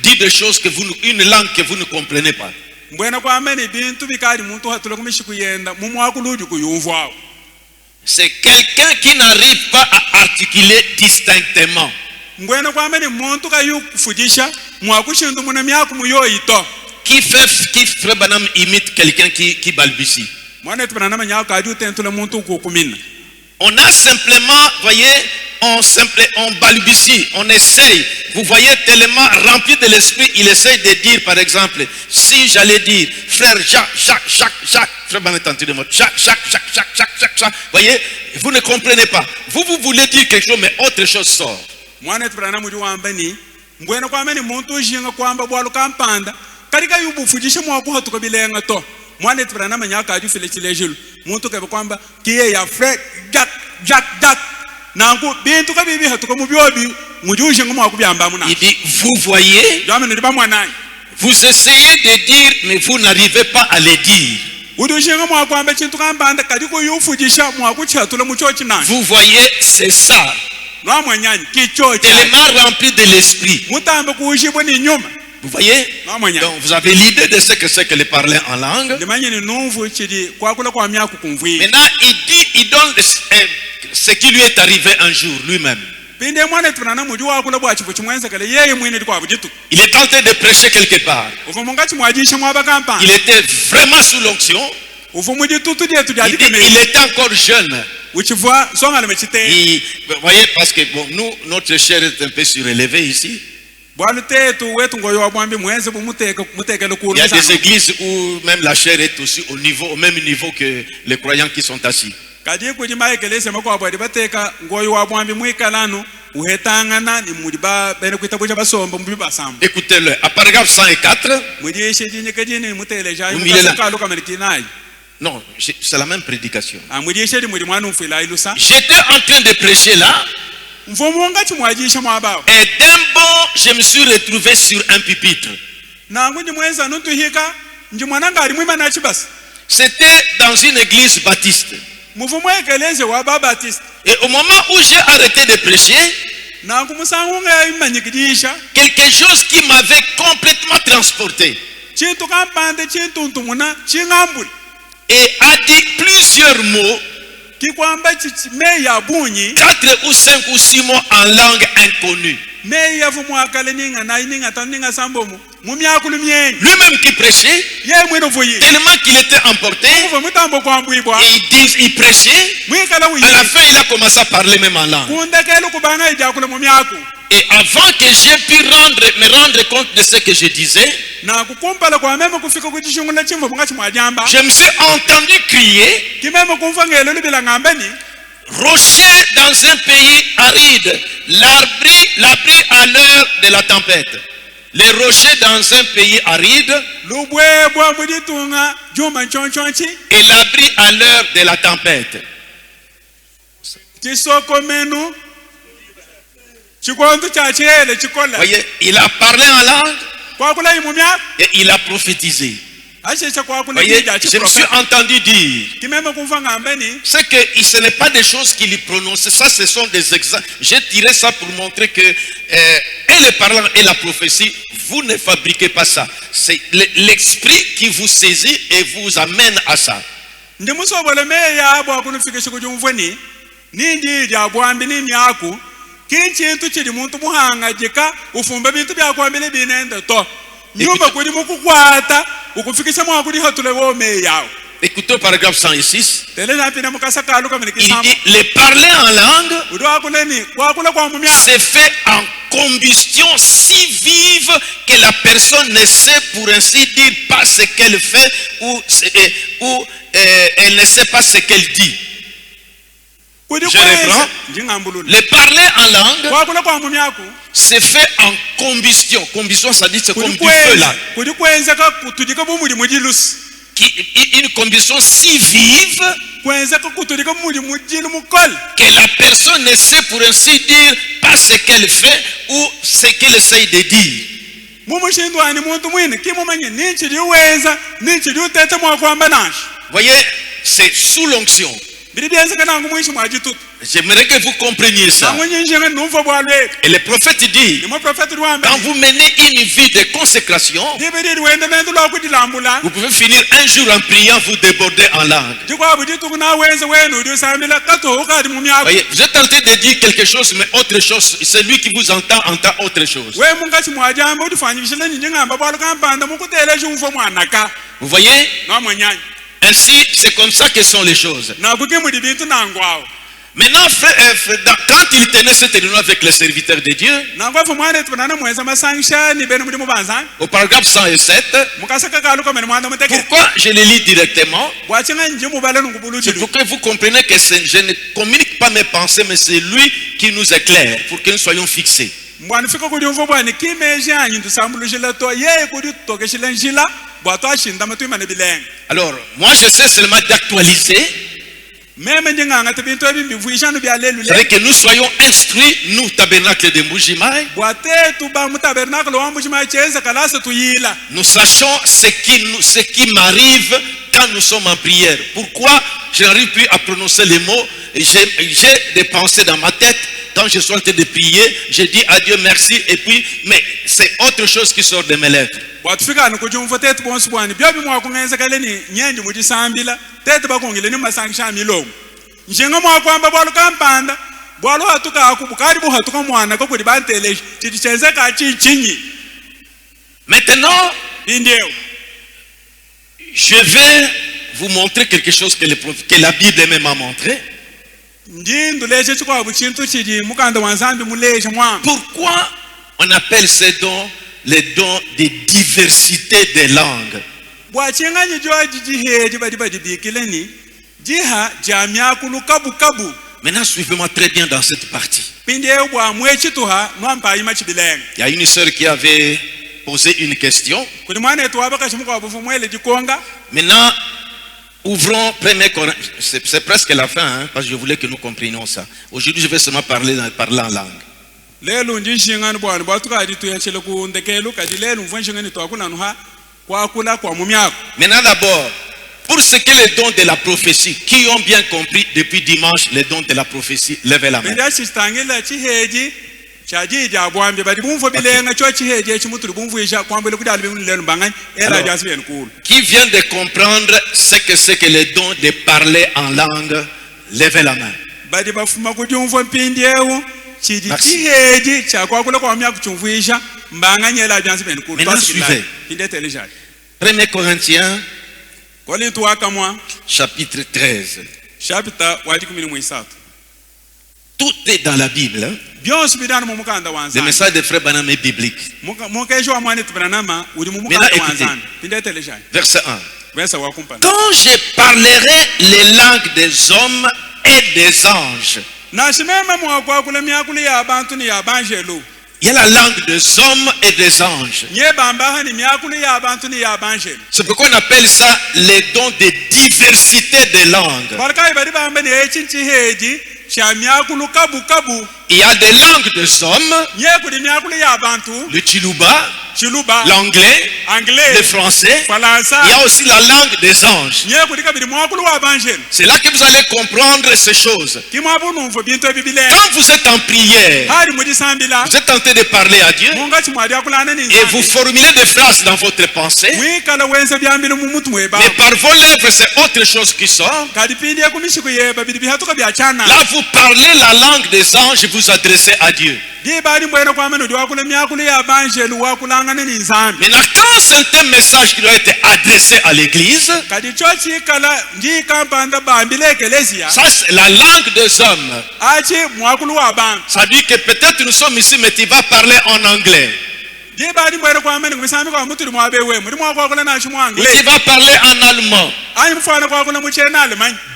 dit des choses que une langue que vous ne comprenez pas. c'est quelqu'un qui n'arrive pas à articuler distinctement. ngwena kwamba ni muntu kayufujisha mwakushindu muna myaku muyo ito Qui Frère Branham imite quelqu'un qui balbutie. mwana etu banana manyaka kaju tentule muntu kukumina. On a simplement, voyez, on balbutie, on essaye. Vous voyez, tellement rempli de l'esprit, il essaye de dire, par exemple, si j'allais dire, frère Jacques, frère Branham est en train de moi, Jacques, voyez, vous ne comprenez pas. Vous voulez dire quelque chose, mais autre chose sort. mwana etu banana muju wambani ngwena kwamba ni muntu ujinga kwamba bwalu kampanda kalika yubufujisha mwakuhatuka bilenga to mwana etu banana manyaka kaju file chilejulu muntu kabe kwamba kiye ya Fred Jack nangu bintu kabibi hatuka mubyobi mujuje ngo mwakubyamba muna. Il dit, vous voyez, vous essayez de dire, mais vous n'arrivez pas à le dire. Vous voyez, c'est ça. Tellement rempli de l'esprit. Vous voyez? Donc vous avez l'idée de ce que c'est que le parler en langue. Maintenant, il donne ce qui lui est arrivé un jour lui-même. Il est en train de prêcher quelque part. Il était vraiment sous l'onction. Il était encore jeune. Vous voyez, parce que bon, nous, notre chair est un peu surélevée ici. Il y a des églises où même la chair est aussi au même niveau que les croyants qui sont assis. Écoutez-le, à paragraphe 104. Non, c'est la même prédication. J'étais en train de prêcher là. Et d'un bond, je me suis retrouvé sur un pupitre. C'était dans une église baptiste. Et au moment où j'ai arrêté de prêcher, quelque chose qui m'avait complètement transporté et a dit plusieurs mots, 4 ou 5 ou 6 mots en langue inconnue. Lui-même qui prêchait, tellement qu'il était emporté, et il prêchait, à la fin il a commencé à parler même en langue. Et avant que j'ai pu me rendre compte de ce que je disais, je me suis entendu crier, rocher dans un pays aride, l'abri à l'heure de la tempête. Les rochers dans un pays aride et l'abri à l'heure de la tempête. Voyez, il a parlé en langue et il a prophétisé. Voyez, je me suis entendu dire c'est que ce n'est pas des choses qu'il prononce, ça ce sont des exemples. J'ai tiré ça pour montrer que et le parlant et la prophétie, vous ne fabriquez pas ça. C'est l'esprit qui vous saisit et vous amène à ça. Écoutez au paragraphe 106. Il dit le parler en langue se fait en combustion si vive que la personne ne sait pour ainsi dire pas ce qu'elle fait ou elle ne sait pas ce qu'elle dit. Je reprends. Le parler en langue se fait en combustion. Combustion, ça dit c'est comme du feu là. Une combustion si vive que la personne ne sait pour ainsi dire pas ce qu'elle fait ou ce qu'elle essaye de dire. Voyez, c'est sous l'onction. J'aimerais que vous compreniez ça. Et le prophète dit, quand vous menez une vie de consécration, vous pouvez finir un jour en priant, vous déborder en langue. Voyez, vous êtes tenté de dire quelque chose, mais autre chose, celui qui vous entend autre chose. Vous voyez? Ainsi, c'est comme ça que sont les choses. Maintenant, quand il tenait cette réunion avec les serviteurs de Dieu, au paragraphe 107, pourquoi je le lis directement? C'est pour que vous compreniez que je ne communique pas mes pensées, mais c'est lui qui nous éclaire, pour que nous soyons fixés. Alors, moi je sais seulement d'actualiser. C'est que nous soyons instruits, nous, tabernacle de Mbujimai. Nous sachons ce qui m'arrive quand nous sommes en prière. Pourquoi je n'arrive plus à prononcer les mots? J'ai des pensées dans ma tête. Quand je suis en train de prier, je dis à Dieu merci, et puis, mais c'est autre chose qui sort de mes lèvres. Maintenant, je vais vous montrer quelque chose que la Bible même m'a montré. Pourquoi on appelle ces dons les dons de diversité des langues? Maintenant, suivez-moi très bien dans cette partie. Il y a une sœur qui avait posé une question. Maintenant, ouvrons 1 Corinthiens. C'est presque la fin, hein, parce que je voulais que nous comprenions ça. Aujourd'hui, je vais seulement parler en langue. Maintenant, d'abord, pour ce qui est les dons de la prophétie, qui ont bien compris depuis dimanche les dons de la prophétie, levez la main. Alors, qui vient de comprendre ce que c'est que les dons de parler en langue, levez la main. Merci. Maintenant, suivez. 1 Corinthiens, chapitre 13. Tout est dans la Bible. Hein? Le message de Frère Branham est biblique. Maintenant, écoutez. Verset 1. Quand je parlerai les langues des hommes et des anges. Il y a la langue des hommes et des anges. C'est pourquoi on appelle ça les dons de diversité des langues. Il y a des langues des hommes, le Chiluba, l'anglais, le français. Il y a aussi la langue des anges. C'est là que vous allez comprendre ces choses. Quand vous êtes en prière, vous êtes tenté de parler à Dieu et vous formulez des phrases dans votre pensée, mais par vos lèvres c'est autre chose qui sort. Là vous parlez la langue des anges et vous adressez à Dieu. Maintenant, quand c'est un message qui doit être adressé à l'église, ça c'est la langue des hommes. Ça dit que peut-être nous sommes ici, mais tu vas parler en anglais. Ou tu vas parler en allemand.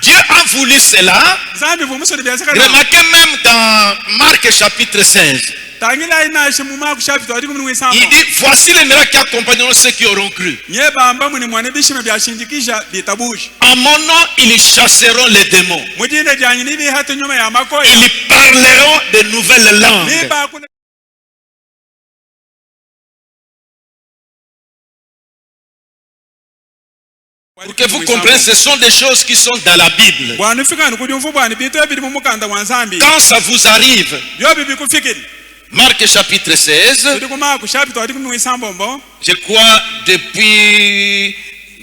Dieu a voulu cela. Remarquez même dans Marc chapitre 16. Il dit, voici les miracles qui accompagneront ceux qui auront cru. En mon nom, ils chasseront les démons. Ils parleront de nouvelles langues. Pour que vous compreniez, ce sont des choses qui sont dans la Bible. bwana fika nikudyumva bwana bintu ebiri mu mukanda wa nzambi Quand ça vous arrive, byo bibikufikiri Marc chapitre 16, tuli kuma ku chapter wadi kumi isambombo je crois depuis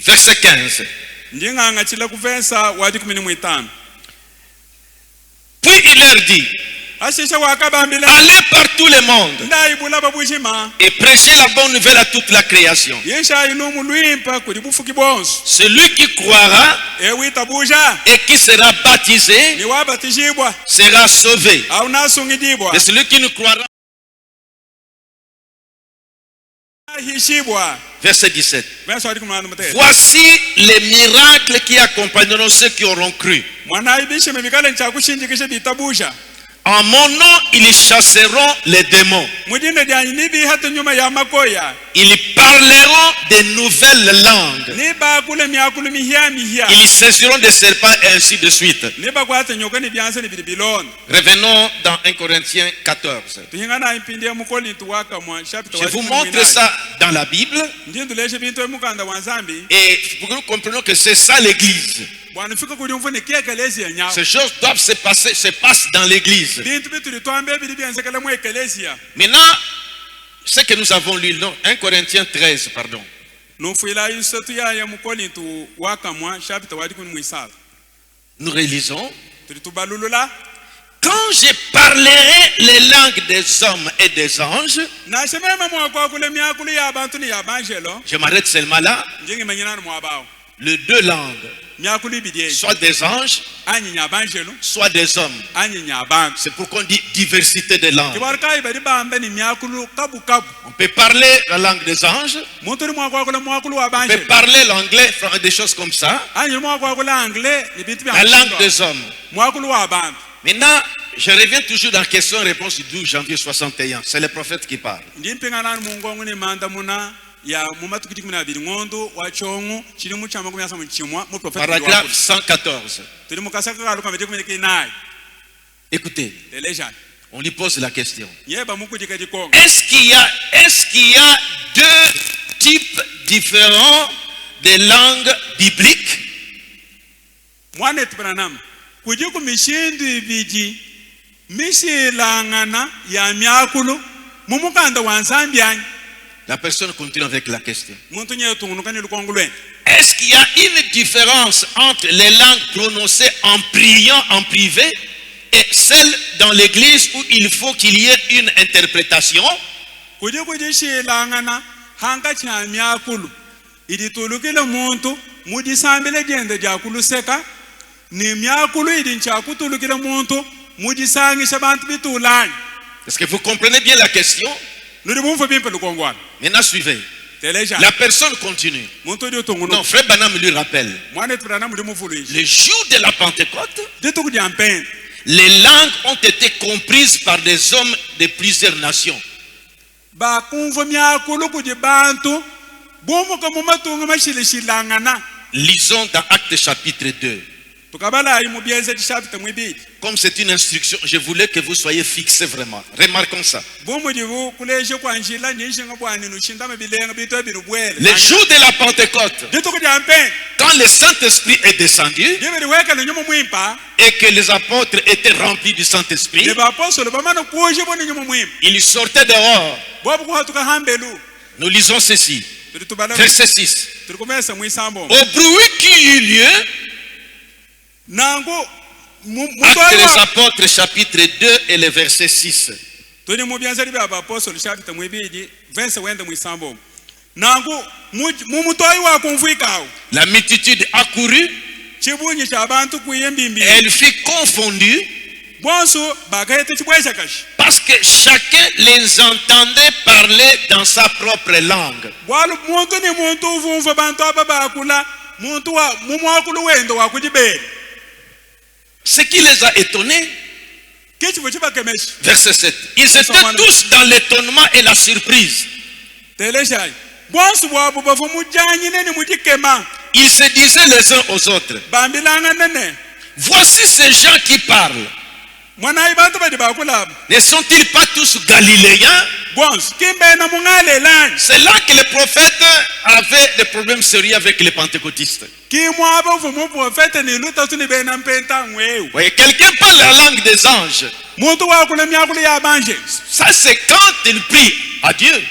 verset 15. njinganga chila ku verse wadi 15. Puis il leur dit, ashisha wakabambile allez par tout le monde ndayibula babushima et prêchez la bonne nouvelle à toute la création. yesha ilumu lwimpa kuli bufuki bonso Celui qui croira ewita buja et qui sera baptisé ni wabatishibwa sera sauvé. au nasungidibwa Mais celui qui ne croira, hishibwa verset 17. verse wadi 15. Voici les miracles qui accompagneront ceux qui auront cru. mwana ibishime bikale nchakushinjikishe bitabusha En mon nom, ils chasseront les démons. mudine dyanyi nibi hata nyuma ya makoya Ils parleront de nouvelles langues. ni bakule myakulu mihya Ils saisiront des serpents et ainsi de suite. ni bakwate nyoka ni byanse ni bili bilonda Revenons dans 1 Corinthiens 14. tuhingana impindi ya mukolintu waka mwa chapter Je vous montre ça dans la Bible ndinduleshe bintu emukanda wa nzambi et pour que nous comprenions que c'est ça l'église. bwana fika kuli mfune kiekelezi ya nyawo Ces choses doivent se passent dans l'église. bintu bituli twambe bili byansekele mu ekelezia Maintenant, ce que nous avons lu, non, 1 Corinthiens 13, pardon. nufuila isatu ya mukolintu waka mwa chapter wadi 17. Nous relisons. tuli tubalulula Quand je parlerai les langues des hommes et des anges, nashemema mwakwakule myakulu ya bantu ni ya banjelo je m'arrête seulement là, njingimanyinani mwabao les deux langues, myakulu ibidi soit des anges, anyinya banjelo soit des hommes. anyinya abantu C'est pourquoi on dit diversité de langues. kibarkai bari bambe ni myakulu kabu kabu On peut parler la langue des anges, muntu ni mwakwakule mwakulu wa on peut banjelo parler l'anglais, des choses comme ça, anyi mwakwakule angle ni bintu la langue bya des hommes. mwakulu wa bantu Maintenant, je reviens toujours dans la question-réponse du 12 janvier 61. C'est le prophète qui parle. ndimpinganani mungongo ni manda muna ya mumatukiti 12 ngondo wa chongo chili mu chama 11 mu prophet Paragraphe 114. tuli mukasaka kalu kamete 19 Écoutez, teleja on lui pose la question. yeba mukudika dikongo Est-ce qu'il y a deux types différents de langues bibliques? mwana tibranam kujiku mishindu ibiji mishilangana ya myakulu mumukanda wa nzambi anyi La personne continue avec la question. muntu nyetungunukani lukongulweni Est-ce qu'il y a une différence entre les langues prononcées en priant en privé et celles dans l'église où il faut qu'il y ait une interprétation? kujiku jishilangana hanga cha myakulu iditulukile muntu mujisambile jende jakuluseka ni myakulu idi nchakutulukile muntu mujisangisha bantu bitulani. Est-ce que vous comprenez bien la question? Nuri bumfa bimpe lukongwana Maintenant suivez. teleja La personne continue. muntu dio tungunu Non, frère Banam lui rappelle. mwana tibranam ndi mufuluishi Le jour de la Pentecôte, ditu kujampeni les langues ont été comprises par des hommes de plusieurs nations. bakumva myakulu kuji bantu bumuka mumatunga mashilishilangana Lisons dans Actes chapitre 2. tukabalayi mu byenze chapter mwibili Comme c'est une instruction, je voulais que vous soyez fixés vraiment. Remarquons ça. bumujibu kuleshe kwanjila nishinga bwani nushindama bilenga bitu ebinu bwele Le jour de la Pentecôte, ditu kujampeni quand le Saint-Esprit est descendu dibiri weka nyuma mwimpa et que les apôtres étaient remplis du Saint-Esprit, ne bapostolo bamana kuje boni nyuma mwimpa ils sortaient dehors. bobu kuhatuka hambelu Nous lisons ceci. tuli tubala Verset 6. tuli kumesa mwisambo Au bruit qui eut lieu, nango Actes des apôtres chapitre 2 et le verset 6. tuli mu byenze bya bapostolo chapter mwibili verse wende mwisambo nango mumutoyi wa kumvikawo La multitude accourut, chibunyi cha bantu kuyembimbi elle fut confondue bonso bagayete chibwesha kashi parce que chacun les entendait parler dans sa propre langue. bwalu muntu ni muntu uvumva bantu aba bakula muntu wa mumwakulu wendo wa kujibeli Ce qui les a étonnés, kichivo chibakemeshi verset 7. Ils étaient tous dans l'étonnement et la surprise. teleshai bonso bwabu bavu mujanyi neni mujikema Ils se disaient les uns aux autres, bambilanga nene voici ces gens qui parlent. mwana ibantu badi bakulaba Ne sont-ils pas tous galiléens? bons kimbe na mungale lan C'est là que les prophètes avaient des problèmes sérieux avec les pentecôtistes. kimwa abavu mu profete ni luta tuni bena mpenta ngweu Voyez, quelqu'un parle la langue des anges. muntu wakule myakulu ya banje Ça, c'est quand il prie à Dieu.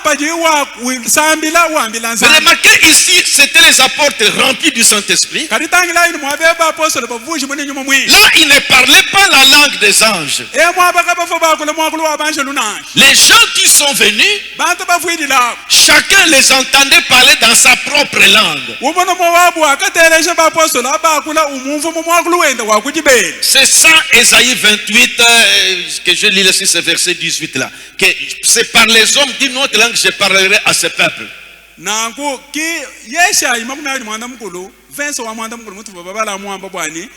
paji wa sambila wa ambilanza Vous remarquez ici, c'était les apôtres remplis du Saint-Esprit. kaditangila ini mwabeba apostole bavuji muni nyuma mwi Là, ils ne parlaient pas la langue des anges. mwabaka bafu bakule mwakulu wa banje lunanje Les gens qui sont venus, bantu bafuidila chacun les entendait parler dans sa propre langue. umono mwabu akatelesha baapostole abakula umumvu mu mwakulu wenda wakujibela C'est ça, Ésaïe 28, que je lis ici, ce verset 18 là. Que c'est par les hommes d'une autre langue que je parlerai à ce peuple. nangu ki yesha imakumali mwanda mukulu venso wa mwanda mukulu mutu babala mwamba bwani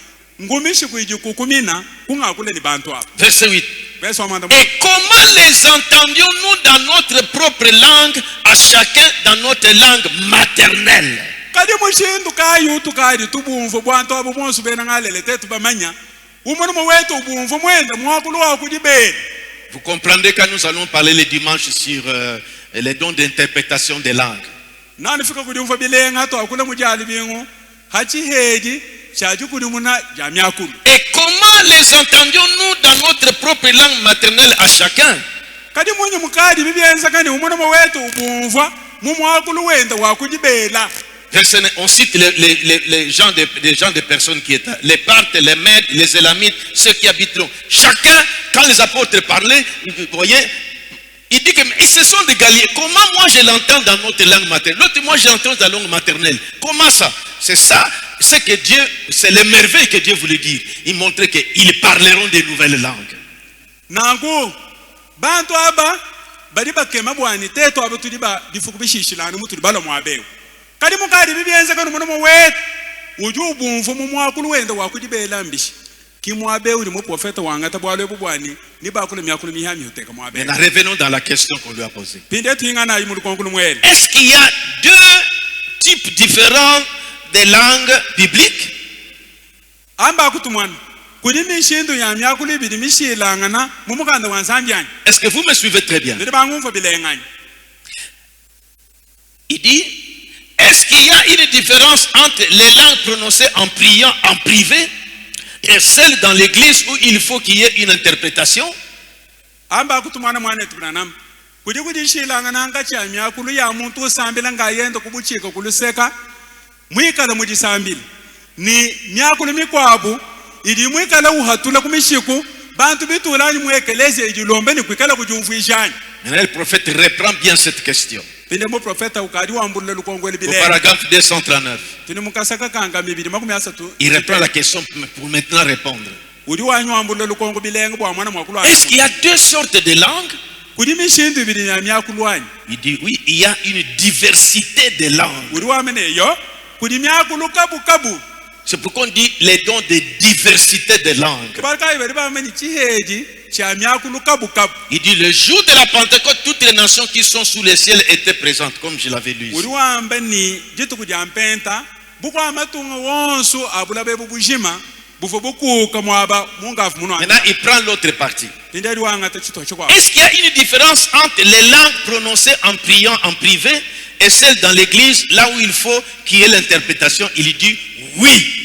ngumishi kuiji kukumina kungakule ni bantu abo Verset 8. venso wa mwanda mukulu Et comment les entendions-nous dans notre propre langue, à chacun dans notre langue maternelle? kadi mushindu kayutu kadi tubumvu bwantu abo bonsu bena ngalele tetu bamanya umono mwetu ubumvu mwenda mwakulu wa kujibela. Vous comprendrez quand nous allons parler le dimanche sur les dons d'interprétation des langues. Nani fika kudi mfa bilenga to akula mujali bingu hachi heji chaji kudi muna jamyakulu. Et comment les entendions-nous dans notre propre langue maternelle à chacun? Kadi munyu mukadi bibienza kani umono mwetu ubumva mumwakulu wenda wakujibela. On cite les gens des personnes qui étaient les Parthes, les Mèdes, les Élamites, ceux qui habiteront. Chacun, quand les apôtres parlaient, vous voyez, il dit que ils se sont des Galiléens. Comment moi je l'entends dans notre langue maternelle? L'autre, moi je l'entends dans la langue maternelle. Comment ça? C'est ça, c'est que Dieu, c'est les merveilles que Dieu voulait dire. Il montrait qu'ils parleront des nouvelles langues. Nangu, bantu aba, badiba kema bwani, teto aba tudiba difukubishishilani mutu dibalo mwabeu. Kadi mukadi bibienza kanu mwana mwetu ujubu mfumu mwakulu wenda wakujibela mbishi kimwabeu ni mu profeta wangata bwalo bubwani ni bakule myakulu mihami uteka mwabeu. Maintenant revenons dans la question qu'on lui a posée. Pinde tuingana imulu konkulu mwele. Est-ce qu'il y a deux types différents de langues bibliques? Amba kutumwana kudi mishindu ya myakulu ibidi mishilangana mumukanda wanzambyani. Est-ce que vous me suivez très bien? Ndiri bangumfa bilenganya. Il dit, est-ce qu'il y a une différence entre les langues prononcées en priant en privé et celles dans l'église où il faut qu'il y ait une interprétation? Amba kutumwana mwana tubranam kudi shilangana ngacha myakulu ya muntu sambila ngayenda kubuchika kuluseka mwikala mujisambili ni myakulu mikwabu ili mwikala uhatula kumishiku bantu bitulani mwekeleze ijilombe ni kwikala kujumfuishani. Maintenant le prophète reprend bien cette question. Pinde mo profeta ukadi wambulile lukongole Au bile. paragraphe 239. Tuni mukasaka kanga mibili makumi asatu. Il reprend la question pour maintenant répondre. Udi wanyu wambulile lukongo bilenga bwa mwana mwakulu. Est-ce qu'il y a deux sortes de langues? Kudi mishindu bili ya myakulu wanyu. Il dit oui, il y a une diversité de langues. Udi wamene yo kudi myakulu kabu kabu. C'est pourquoi on dit les dons de diversité de langues. Il dit le jour de la Pentecôte, toutes les nations qui sont sous le ciel étaient présentes, comme je l'avais lu ici. Maintenant, il prend l'autre partie. Est-ce qu'il y a une différence entre les langues prononcées en priant en privé et celles dans l'église, là où il faut qu'il y ait l'interprétation? Il dit oui.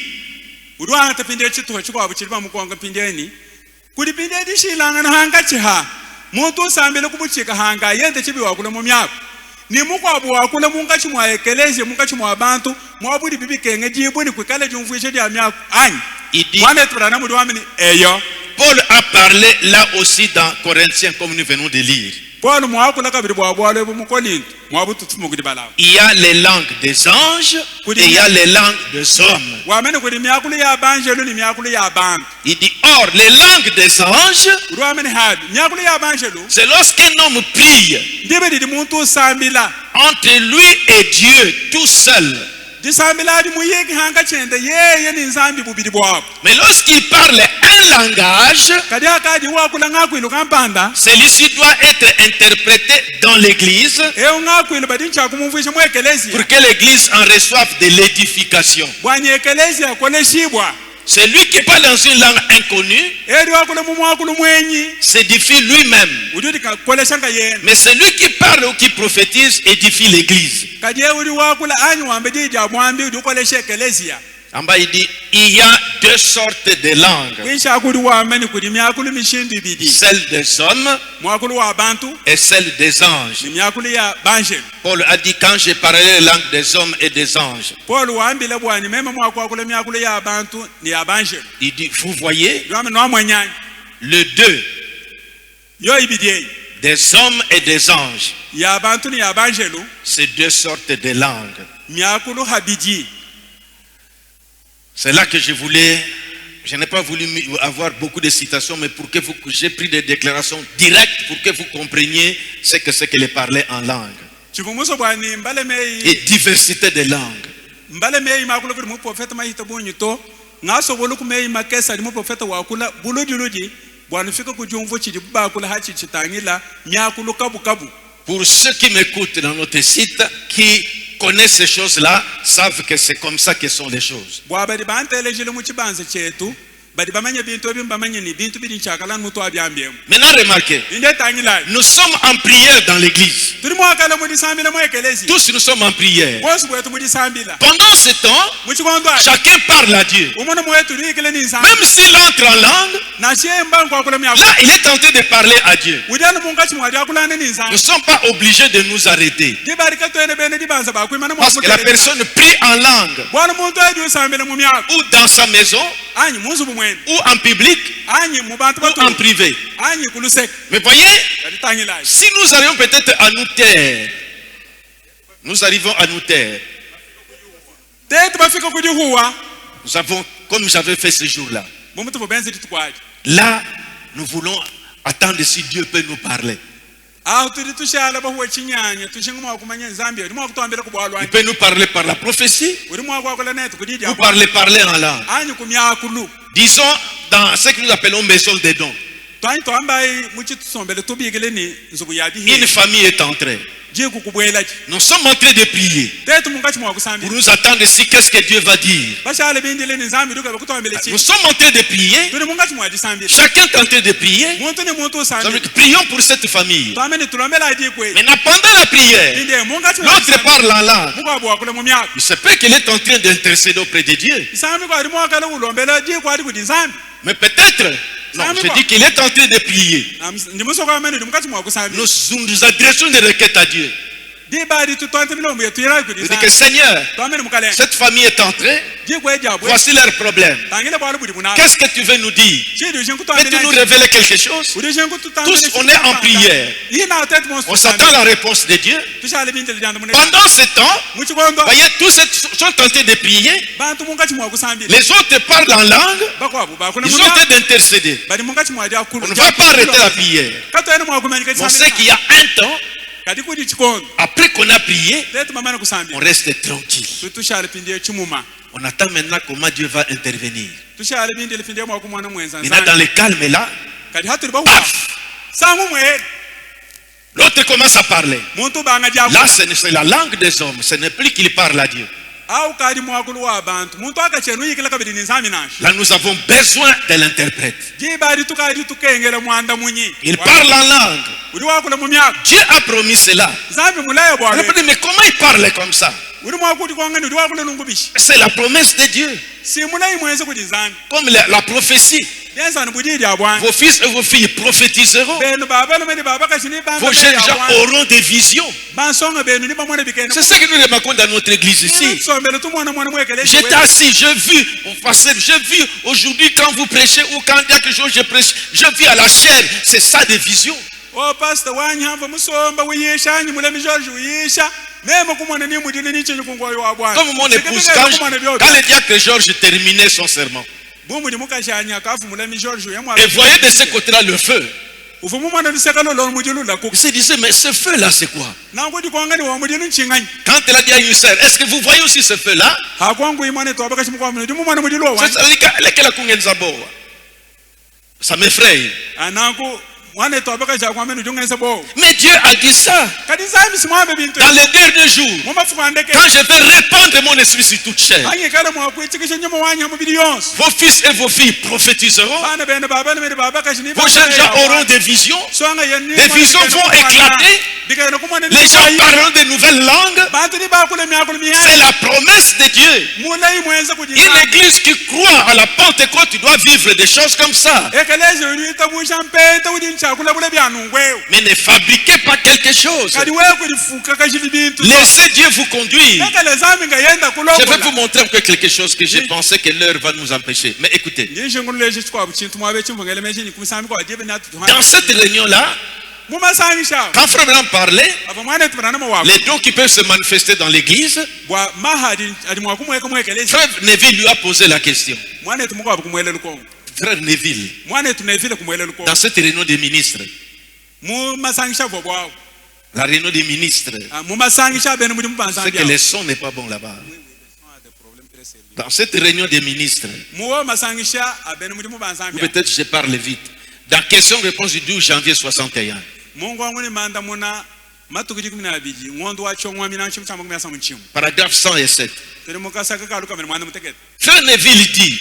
Ni mukwabu wakule mungachi mwa ekeleze mungachi mwa bantu mwabudi bibi kenge jibuni kwikale jumfuishe dia myako anyi. Il dit, Paul a parlé là aussi dans Corinthiens comme nous venons de lire. Il y a les langues des anges et il y a les langues des hommes. Il dit, or les langues des anges, c'est lorsqu'un homme prie entre lui et Dieu tout seul. Mais lorsqu'il parle un langage, celui-ci doit être interprété dans l'église pour que l'église en reçoive de l'édification. Celui qui parle dans une langue inconnue eri wakula mumwakulu mwenyi s'édifie lui-même. udi kakolesanga yena Mais celui qui parle ou qui prophétise édifie l'église. kadi udi wakula anyi wambe dija mwambi udi kolesha ekelesia. En bas, il dit, il y a deux sortes de langues. Celle des hommes et celle des anges. Paul a dit, quand j'ai parlé les langues des hommes et des anges. Il dit, vous voyez, le deux, des hommes et des anges, c'est deux sortes de langues. C'est là que je n'ai pas voulu avoir beaucoup de citations, mais pour que j'ai pris des déclarations directes pour que vous compreniez ce que c'est que les parler en langue. Et diversité de langues. Pour ceux qui m'écoutent dans notre site, qui connaissent ces choses-là, savent que c'est comme ça que sont les choses. Maintenant remarquez, nous sommes en prière dans l'église. Tous nous sommes en prière. Pendant ce temps, chacun parle à Dieu. Même s'il entre en langue, là il est tenté de parler à Dieu. Nous ne sommes pas obligés de nous arrêter. Parce que la personne prie en langue, ou dans sa maison, ou en public, ou en privé. Mais voyez, si nous arrivons peut-être à nous taire, nous arrivons à nous taire. Nous avons, comme j'avais fait ce jour-là, là, nous voulons attendre si Dieu peut nous parler. Il peut nous parler par la prophétie, ou par les parler en langue. Disons dans ce que nous appelons maison des dons. Une famille est entrée. Nous sommes en train de prier pour nous attendre ici. Qu'est-ce que Dieu va dire? Nous sommes en train de prier. Chacun est en train de prier. Prions pour cette famille. Maintenant, pendant la prière, l'autre parle en langue. Il se peut qu'il est en train d'intercéder auprès de Dieu. Mais peut-être, non, je dis qu'il est en train de prier. Nous adressons des requêtes à Dieu. Je dis que Seigneur, cette famille est entrée. Voici leur problème. Qu'est-ce que tu veux nous dire? Peux-tu nous révéler quelque chose? Tous, on est en prière. On s'attend à la réponse de Dieu. Pendant ce temps, voyez, tous sont en train de prier. Les autres parlent en langue. Ils sont en train d'intercéder. On ne va pas arrêter la prière. On sait qu'il y a un temps. Après qu'on a prié, on reste tranquille. On attend maintenant comment Dieu va intervenir. Maintenant dans le calme là, paf, l'autre commence à parler. Là c'est la langue des hommes. Ce n'est plus qu'il parle à Dieu. Là nous avons besoin de l'interprète. Il parle en langue. Dieu a promis cela. Mais comment il parle comme ça? C'est la promesse de Dieu. Comme la prophétie. Vos fils et vos filles prophétiseront. Vos jeunes gens auront des visions. C'est ce que nous remarquons dans notre église ici. J'étais assis, j'ai vu aujourd'hui quand vous prêchez ou quand quelque chose je prêche, je vis à la chair. C'est ça des visions. Oh, pasteur, comme mon épouse, quand le diacre Georges terminait son serment, et voyait de ce côté-là le feu, il se disait, mais ce feu-là, c'est quoi? Quand elle a dit à une sœur, est-ce que vous voyez aussi ce feu-là? Ça m'effraie. mwana tobaka ja kwa menu junga sabo Mais Dieu a dit ça. kadi zami simwambe bintu Dans les derniers jours, muma fukandeke quand je vais répandre mon esprit sur toute chair, anye kala mwa kwitikisha nyama wanya mu billions vos fils et vos filles prophétiseront. bana bene baba ne baba kashini Vos jeunes gens auront des visions. swanga yenni Les visions vont éclater. Les gens parleront de nouvelles langues. C'est la promesse de Dieu. Une église qui croit à la Pentecôte doit vivre des choses comme ça. Mais ne fabriquez pas quelque chose. Laissez Dieu vous conduire. Je vais vous montrer quelque chose que j'ai pensé que l'heure va nous empêcher. Mais écoutez. Dans cette réunion-là, quand Frère Branham parlait, les dons qui peuvent se manifester dans l'église, Frère Neville lui a posé la question. Frère Neville, dans cette réunion des ministres, la réunion des ministres, c'est que le son n'est pas bon là-bas. Dans cette réunion des ministres, peut-être je parle vite. Dans question-réponse du 12 janvier 61. Paragraphe 107. Frère Neville dit,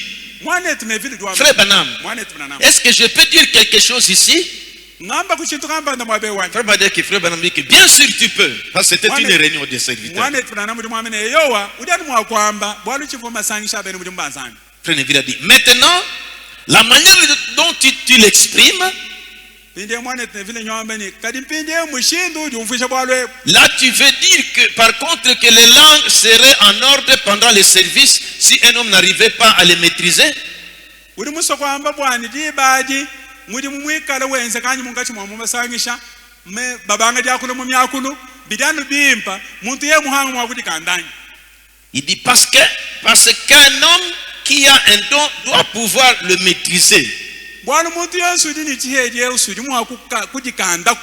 Frère Branham, est-ce que je peux dire quelque chose ici? Frère Branham dit que bien sûr tu peux, parce que c'était une réunion de serviteurs. Frère Neville a dit, maintenant, la manière dont tu l'exprimes, là tu veux dire que par contre que les langues seraient en ordre pendant les services si un homme n'arrivait pas à les maîtriser. Il dit parce qu'un homme qui a un don doit pouvoir le maîtriser.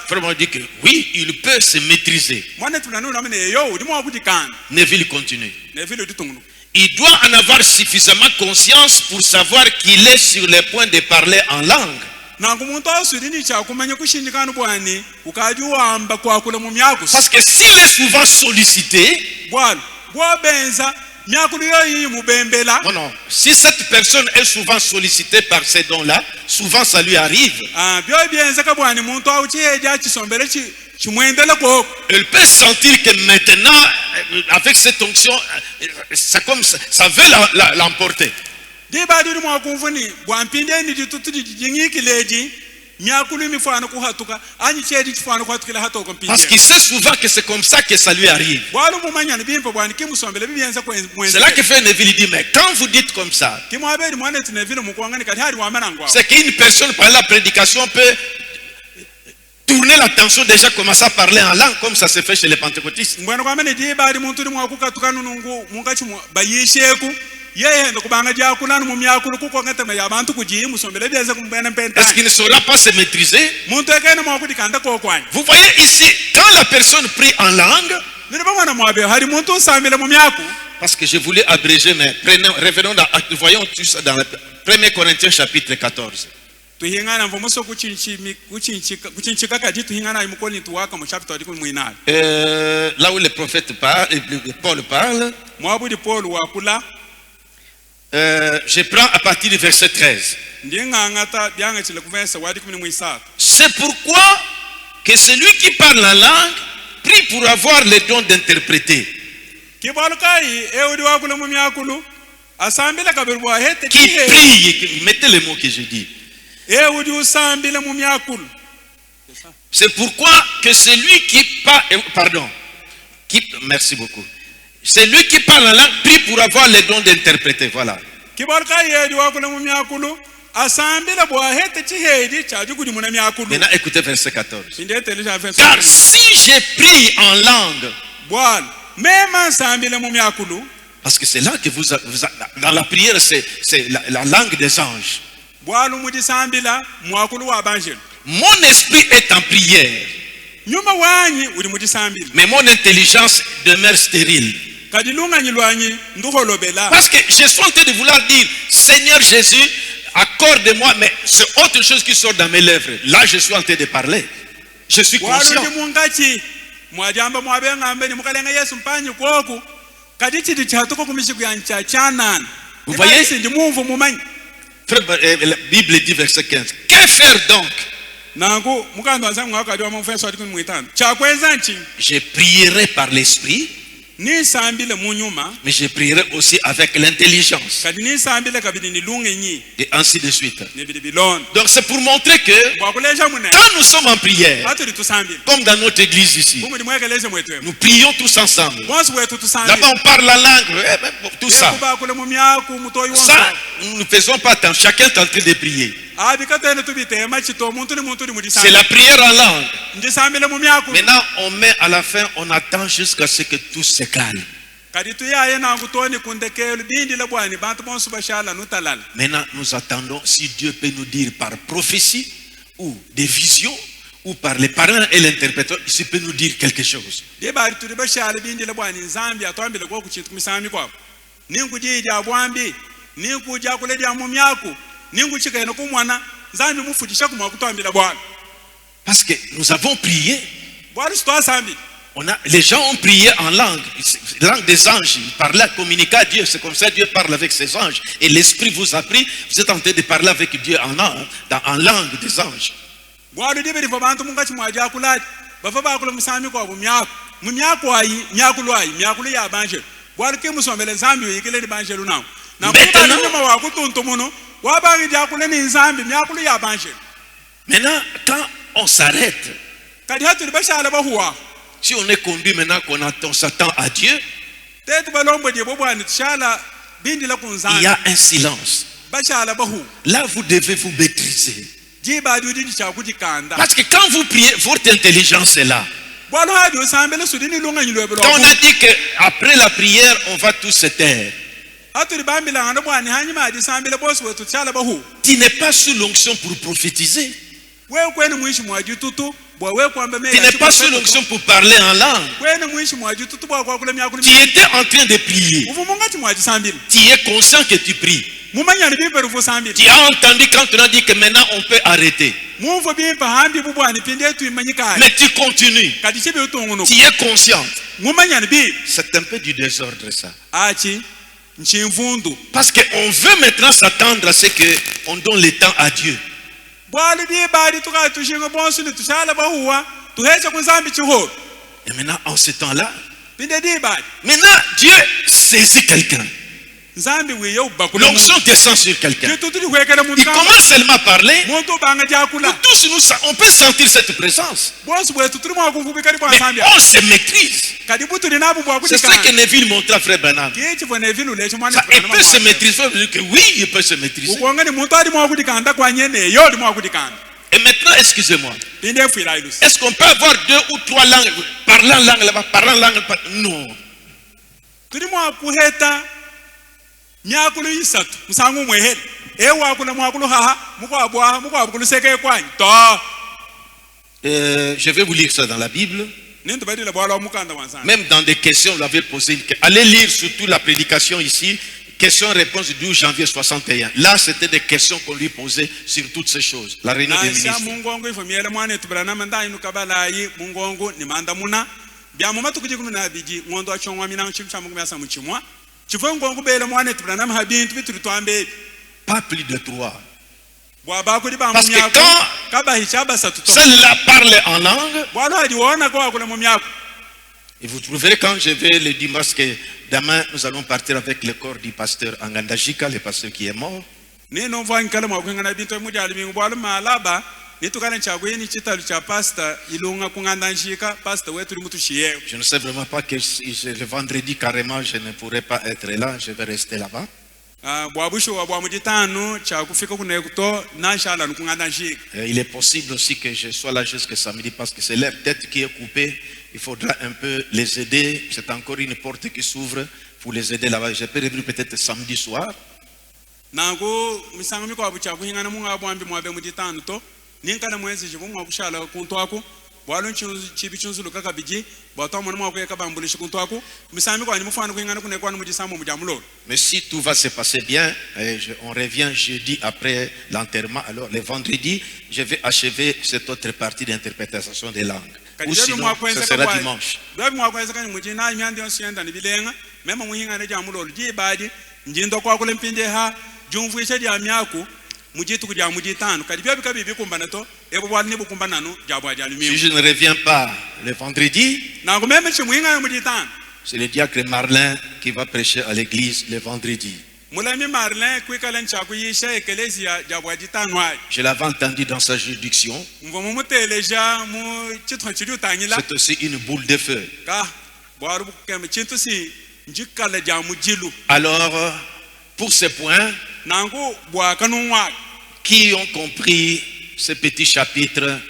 Vraiment dit que oui, il peut se maîtriser. Neville continue. Il doit en avoir suffisamment conscience pour savoir qu'il est sur le point de parler en langue. Parce que s'il est souvent sollicité, non, si cette personne est souvent sollicitée par ces dons-là, souvent ça lui arrive. Elle peut sentir que maintenant, avec cette onction, c'est comme ça veut l'emporter. Parce qu'il sait souvent que c'est comme ça que ça lui arrive. C'est là que Frère Neville dit, mais quand vous dites comme ça, c'est qu'une personne par la prédication peut tourner l'attention, déjà commencer à parler en langue comme ça se fait chez les pentecôtistes. Est-ce qu'il ne saura pas se maîtriser? Vous voyez ici, quand la personne prie en langue, parce que je voulais abréger, mais revenons voyons tout ça dans 1 Corinthiens chapitre 14. Là où le prophète parle, Paul parle, je prends à partir du verset 13. C'est pourquoi que celui qui parle la langue prie pour avoir le don d'interpréter. Qui prie, mettez les mots que je dis. C'est pourquoi que celui qui parle, merci beaucoup. Celui qui parle la langue prie pour avoir le don d'interpréter. Voilà. Maintenant écoutez verset 14. Car si j'ai pris en langue, parce que c'est là que vous dans la prière c'est la langue des anges. Mon esprit est en prière, mais mon intelligence demeure stérile. Parce que je suis en train de vouloir dire, Seigneur Jésus, accorde-moi, mais c'est autre chose qui sort dans mes lèvres. Là, je suis en train de parler. Je suis conscient. walundi mungachi mwajamba mwabengambe ni mukalenga Yesu mpanyi kwoku kati chiti chatuko kumishiku yancha chanana. Vous voyez? Ndi mumvu mumanyi. La Bible dit verset 15. Que faire donc? Nangu mukando wanza mwaka diwa mfenso ati kumwitana. Chakweza nchi. Je prierai par l'esprit, Ni sambile munyuma. mais je prierai aussi avec l'intelligence. Kati ni sambile kabidi ni lunge nyi. Et ainsi de suite. Ni bidi bilon. Donc c'est pour montrer que Wakuleja mune. quand nous sommes en prière, Atu di tusambile. comme dans notre église ici, Kumu di mwekeleje mwetuwe. nous prions tous ensemble. Bonsi wetu tusambile. Là-bas, on parle la langue, tout ça. Kuba kule mumiaku mutoi wonsa. Ça, nous ne faisons pas tant. Chacun est en train de prier. Abikatene tubite machito muntu ni mudi C'est la prière en langue. Ndisambile mumiaku. Maintenant, on met à la fin, on attend jusqu'à ce que tout se calme. Maintenant, nous attendons si Dieu peut nous dire par prophétie ou des visions ou par les parents et l'interpréteur, il peut nous dire quelque chose. Parce que nous avons prié. Les gens ont prié en langue des anges. Ils parlaient, communiquaient à Dieu. C'est comme ça que Dieu parle avec ses anges. Et l'Esprit vous a pris. Vous êtes en train de parler avec Dieu en langue des anges. Maintenant, quand on s'arrête, si on est conduit maintenant qu'on s'attend à Dieu, il y a un silence. Là, vous devez vous maîtriser. Parce que quand vous priez, votre intelligence est là. Quand on a dit qu'après la prière, on va tous se taire. Tu n'es pas sous l'onction pour prophétiser. Tu n'es pas sous l'onction pour parler en langue. Tu étais en train de prier. Tu es conscient que tu pries. Tu as entendu quand on a dit que maintenant on peut arrêter. Mais tu continues. Tu es conscient. C'est un peu du désordre ça. Parce qu'on veut maintenant s'attendre à ce qu'on donne le temps à Dieu. Et maintenant, en ce temps-là, maintenant Dieu saisit quelqu'un. L'onction descend sur quelqu'un. Il commence seulement à parler. Nous tous, on peut sentir cette présence. Mais on se maîtrise. C'est ça que Neville montra à Frère Branham. Il peut se maîtriser. Oui, il peut se maîtriser. Et maintenant, excusez-moi. Est-ce qu'on peut avoir 2 ou 3 langues, parlant langue là-bas, parlant langue là-bas? Non. Je vais vous lire ça dans la Bible. Même dans des questions, vous l'avez posé. Allez lire surtout la prédication ici. Question-réponse du 12 janvier 61. Là, c'était des questions qu'on lui posait sur toutes ces choses. La réunion des ministres. Pas plus de 3. Parce que quand celle-là parle en langue, et vous trouverez quand je vais le dimanche que demain nous allons partir avec le corps du pasteur Angandajika, le pasteur qui est mort. Je ne sais vraiment pas que le vendredi carrément je ne pourrai pas être là, je vais rester là-bas. Il est possible aussi que je sois là jusqu'à samedi parce que c'est leur tête qui est coupée. Il faudra un peu les aider. C'est encore une porte qui s'ouvre pour les aider là-bas. Je peux revenir peut-être samedi soir. bwalo chibi chunzulu kaka biji bwato mwana mwako yaka bambulishi kuntwaku misami kwa nimufana kuingana kunekwa mujisamu mujamulo. Mais si tout va se passer bien, on revient jeudi après l'enterrement, alors le vendredi, je vais achever cette autre partie d'interprétation des langues. Ou sinon, ce sera dimanche. Si je ne reviens pas le vendredi, c'est le diacre Marlin qui va prêcher à l'église le vendredi. Je l'avais entendu dans sa juridiction. C'est aussi une boule de feu. Alors, pour ce point, qui ont compris ce petit chapitre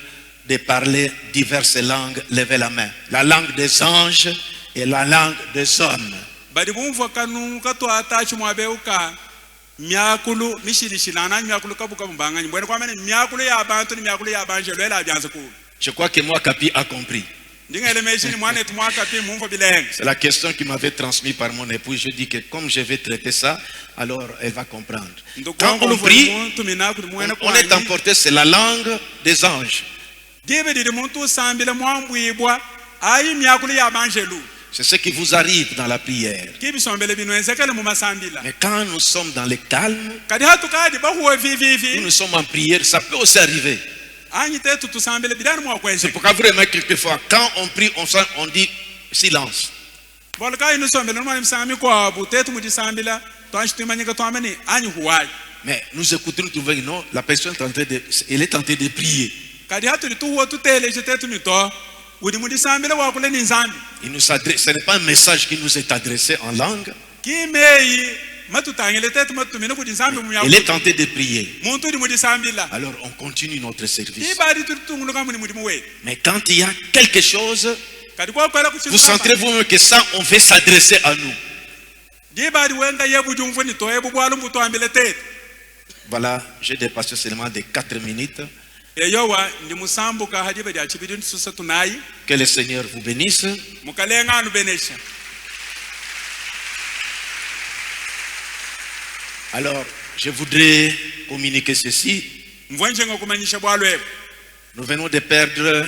de parler diverses langues, levez la main. La langue des anges et la langue des hommes. Je crois que moi, Capi, a compris. C'est la question qui m'avait transmise par mon épouse. Je dis que comme je vais traiter ça, alors elle va comprendre. Quand on prie, on est emporté, c'est la langue des anges. C'est ce qui vous arrive dans la prière. Mais quand nous sommes dans le calme, nous sommes en prière, ça peut aussi arriver. C'est pourquoi vraiment quelquefois, quand on prie, on dit silence. Mais nous écoutons, nous trouvons non, la personne est en train de prier. Il nous adresse, ce n'est pas un message qui nous est adressé en langue. Il est tenté de prier. Alors on continue notre service. Mais quand il y a quelque chose, vous sentez vous-même que ça, on veut s'adresser à nous. Voilà, j'ai dépassé seulement de 4 minutes. Que le Seigneur vous bénisse. Alors, je voudrais communiquer ceci. Nous venons de perdre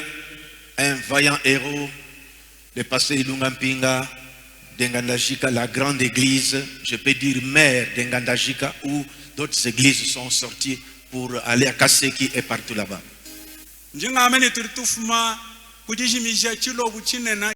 un vaillant héros, le pasteur Ilunga Mpinga d'Ngandajika, la grande église, je peux dire mère d'Ngandajika, où d'autres églises sont sorties pour aller à Kaseki et partout là-bas.